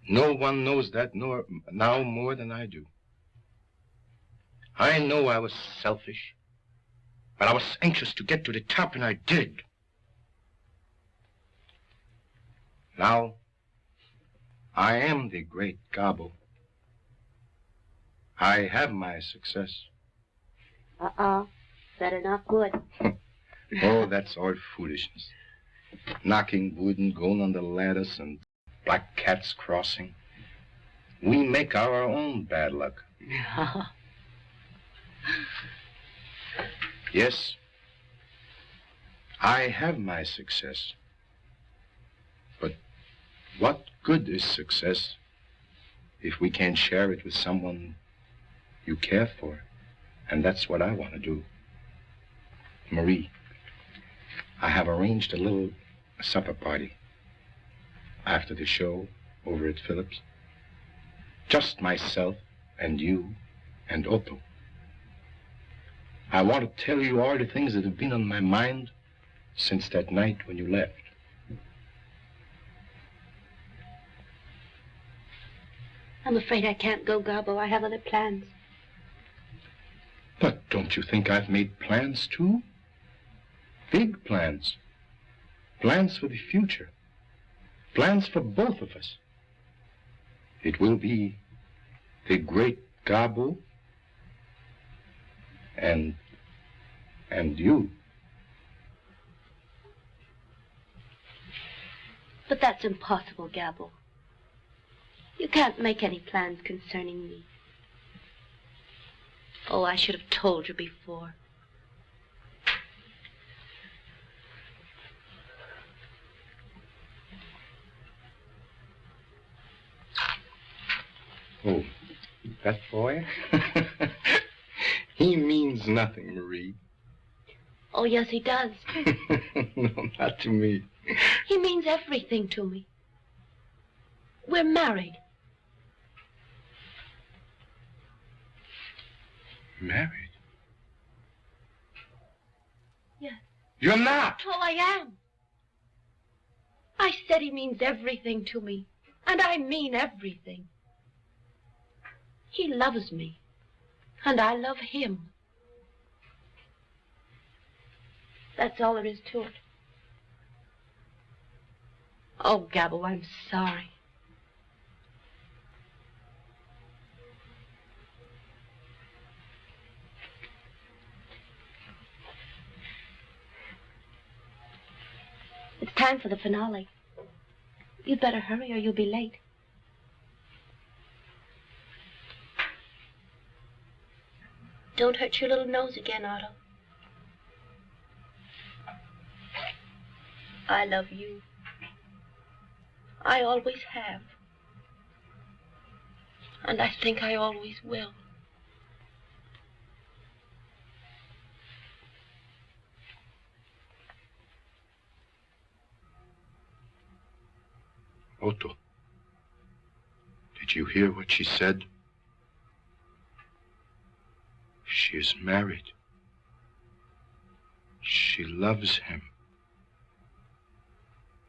No one knows that now more than I do. I know I was selfish, but I was anxious to get to the top, and I did. Now, I am the Great Gabbo. I have my success. Better not good. Oh, that's all foolishness. Knocking wood and going on the ladders and black cats crossing. We make our own bad luck. Yes, I have my success. But what good is success if we can't share it with someone you care for? And that's what I want to do. Marie, I have arranged a little supper party after the show over at Phillips. Just myself and you and Otto. I want to tell you all the things that have been on my mind since that night when you left. I'm afraid I can't go, Gabbo. I have other plans. But don't you think I've made plans too? Big plans. Plans for the future. Plans for both of us. It will be the Great Gabbo and you. But that's impossible, Gabbo. You can't make any plans concerning me. Oh, I should have told you before. Oh, that boy? He means nothing, Marie. Oh, yes, he does. No, not to me. He means everything to me. We're married. Married? Yes. You're not! Oh, I am. I said he means everything to me. And I mean everything. He loves me. And I love him. That's all there is to it. Oh, Gabbo, I'm sorry. It's time for the finale. You'd better hurry or you'll be late. Don't hurt your little nose again, Otto. I love you. I always have. And I think I always will. Otto, did you hear what she said? She is married. She loves him.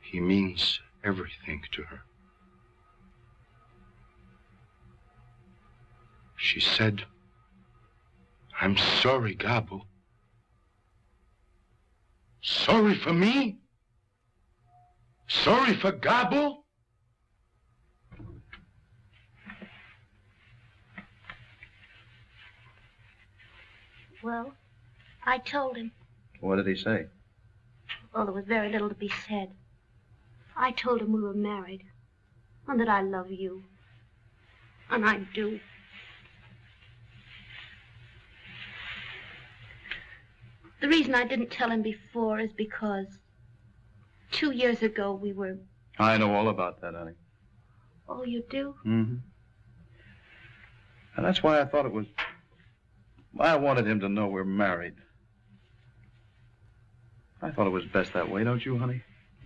He means everything to her. She said, I'm sorry, Gabbo. Sorry for me? Sorry for Gabbo? Well, I told him. What did he say? Well, there was very little to be said. I told him we were married, and that I love you. And I do. The reason I didn't tell him before is because 2 years ago we were... I know all about that, honey. Oh, you do? Mm-hmm. And that's why I thought it was... I wanted him to know we're married. I thought it was best that way, don't you, honey?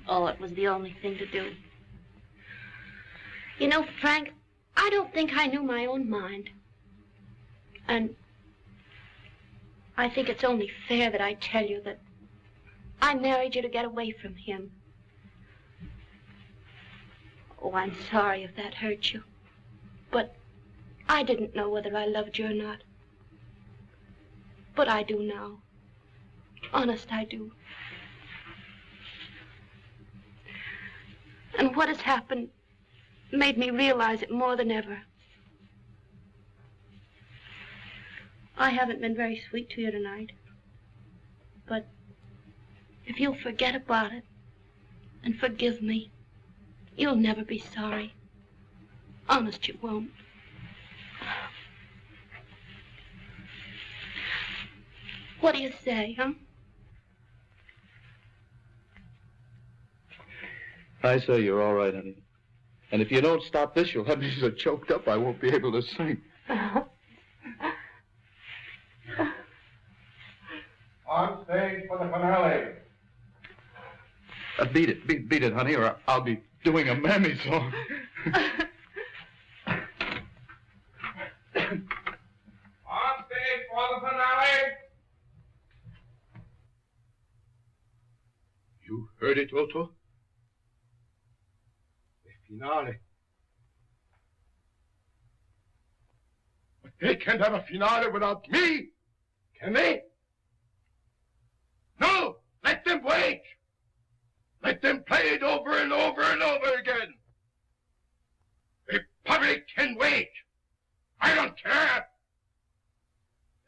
Oh, it was the only thing to do. You know, Frank, I don't think I knew my own mind. And I think it's only fair that I tell you that I married you to get away from him. Oh, I'm sorry if that hurt you. But I didn't know whether I loved you or not. But I do now. Honest, I do. And what has happened made me realize it more than ever. I haven't been very sweet to you tonight. But if you'll forget about it and forgive me, you'll never be sorry. Honest, you won't. What do you say, huh? I say you're all right, honey. And if you don't stop this, you'll have me so choked up I won't be able to sing. On stage for the finale. Beat it, honey, or I'll be doing a mammy song. On stage for the finale. You heard it, Otto? The finale. But they can't have a finale without me, can they? No! Let them wait! Let them play it over and over and over again! The public can wait! I don't care!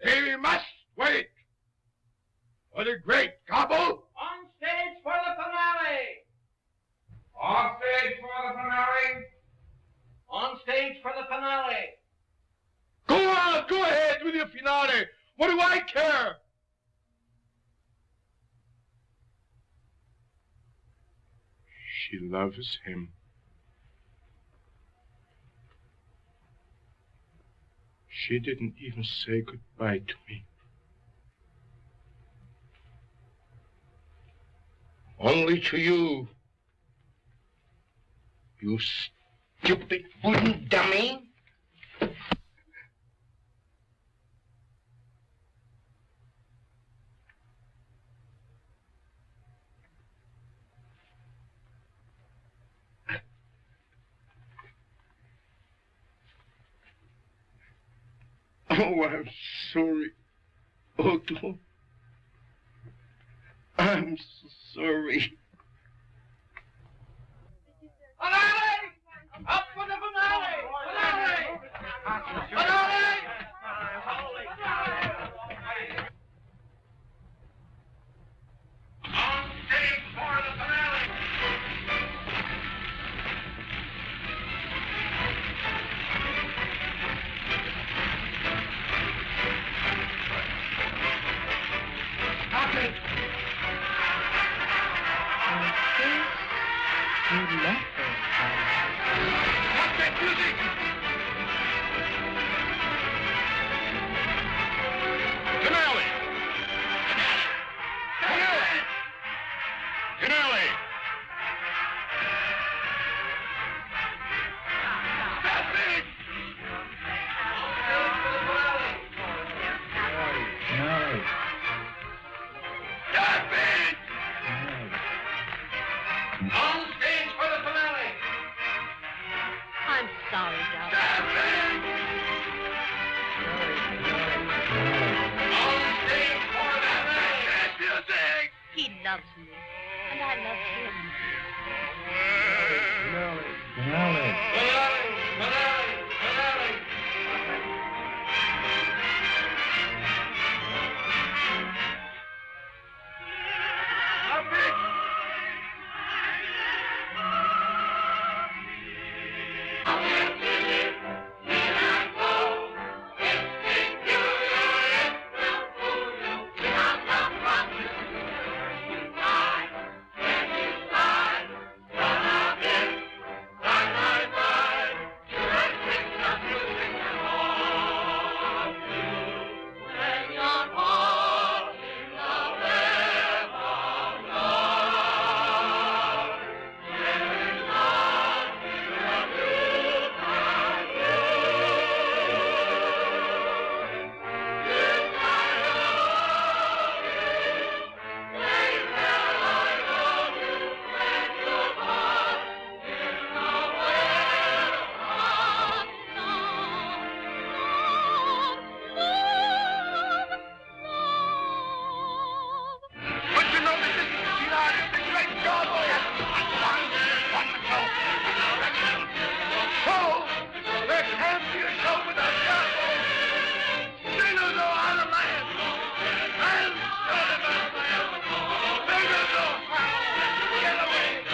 They must wait! For the Great Gabbo! On stage for the finale! On stage for the finale! On stage for the finale! Go on! Go ahead with your finale! What do I care? She loves him. She didn't even say goodbye to me. Only to you. You stupid wooden dummy. Oh, I'm sorry, Otto. I'm so sorry. Finale! Up for the finale! Finale! Finale! On stage for the finale! Stop it! What's that music? Finale! Finale! Finale! Stop it! No. Stop it! On stage for the finale! I'm sorry, darling. Stop it! On stage for the finale! Music! He loves me, and I love him. Finale. Finale! Finale! Finale! Stop it! But you know that this is the Great Gabbo. So, there can't be a show without Gabbo. Singers are out of land. And shoulders out of land. Singers are get away.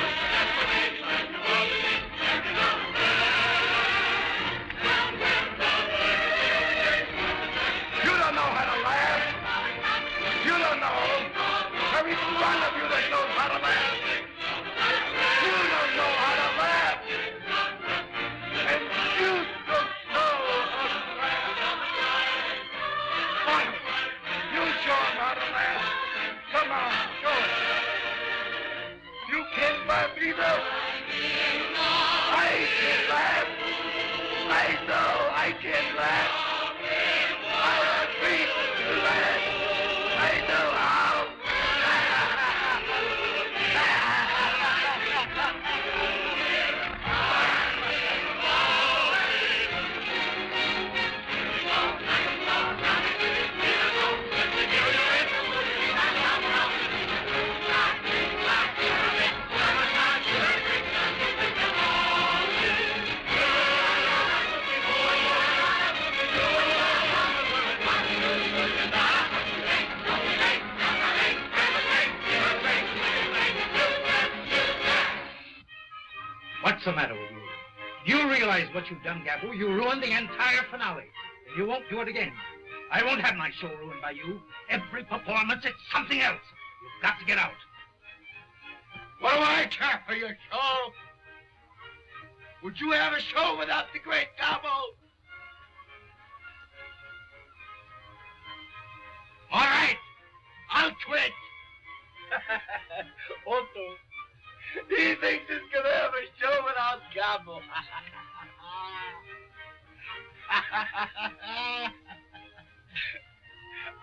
You don't know how to laugh. You don't know. There is one of you that knows how to laugh. You don't know how to laugh. And you don't know how to laugh. Fine. You show them how to laugh. Come on, show it. You can't laugh either. I can't laugh. I know I can't laugh. I refuse to laugh. I know how. What's the matter with you? You realize what you've done, Gabbo. You ruined the entire finale. And you won't do it again. I won't have my show ruined by you. Every performance, it's something else. You've got to get out. What do I care for your show? Would you have a show without the Great Gabbo? Gabbo.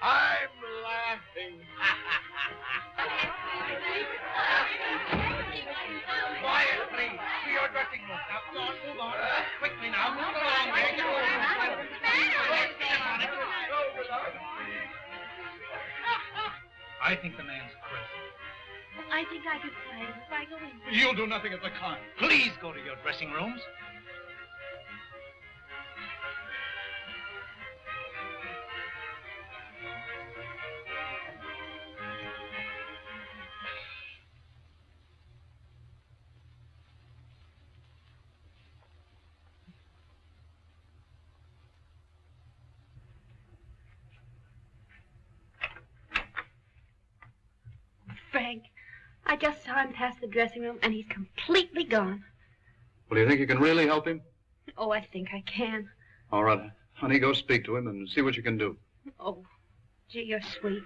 I'm laughing. Quiet, please. To your dressing room. Now, go on, move on. Quickly now. Move along there. Get over. I think the man's crazy. I think I could play if I go in. You'll do nothing of the kind. Please go to your dressing rooms. Frank, I just saw him pass the dressing room, and he's completely gone. Well, do you think you can really help him? Oh, I think I can. All right. Honey, go speak to him and see what you can do. Oh, gee, you're sweet.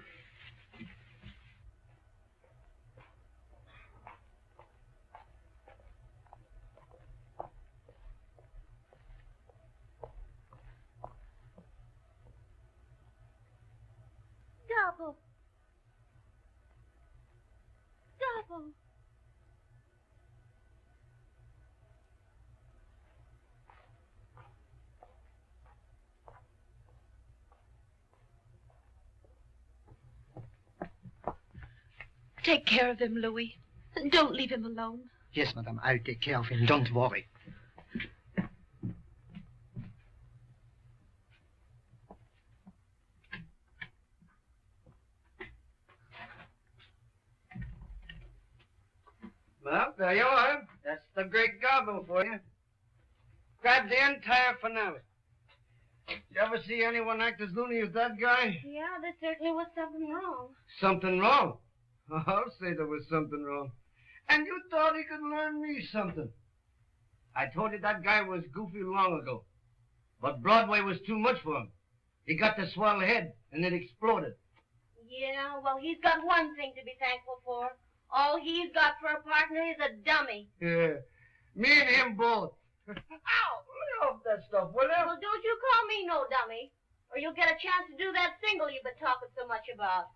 Gabbo. Gabbo. Take care of him, Louis. And don't leave him alone. Yes, madame, I'll take care of him. Don't worry. Well, there you are. That's the Great Gabbo for you. Grab the entire finale. You ever see anyone act as loony as that guy? Yeah, there certainly was something wrong. Something wrong? I'll say there was something wrong. And you thought he could learn me something. I told you that guy was goofy long ago. But Broadway was too much for him. He got the swell head, and it exploded. Yeah, well, he's got one thing to be thankful for. All he's got for a partner is a dummy. Yeah, me and him both. Ow! Lay off that stuff, will you? Well, don't you call me no dummy, or you'll get a chance to do that single you've been talking so much about.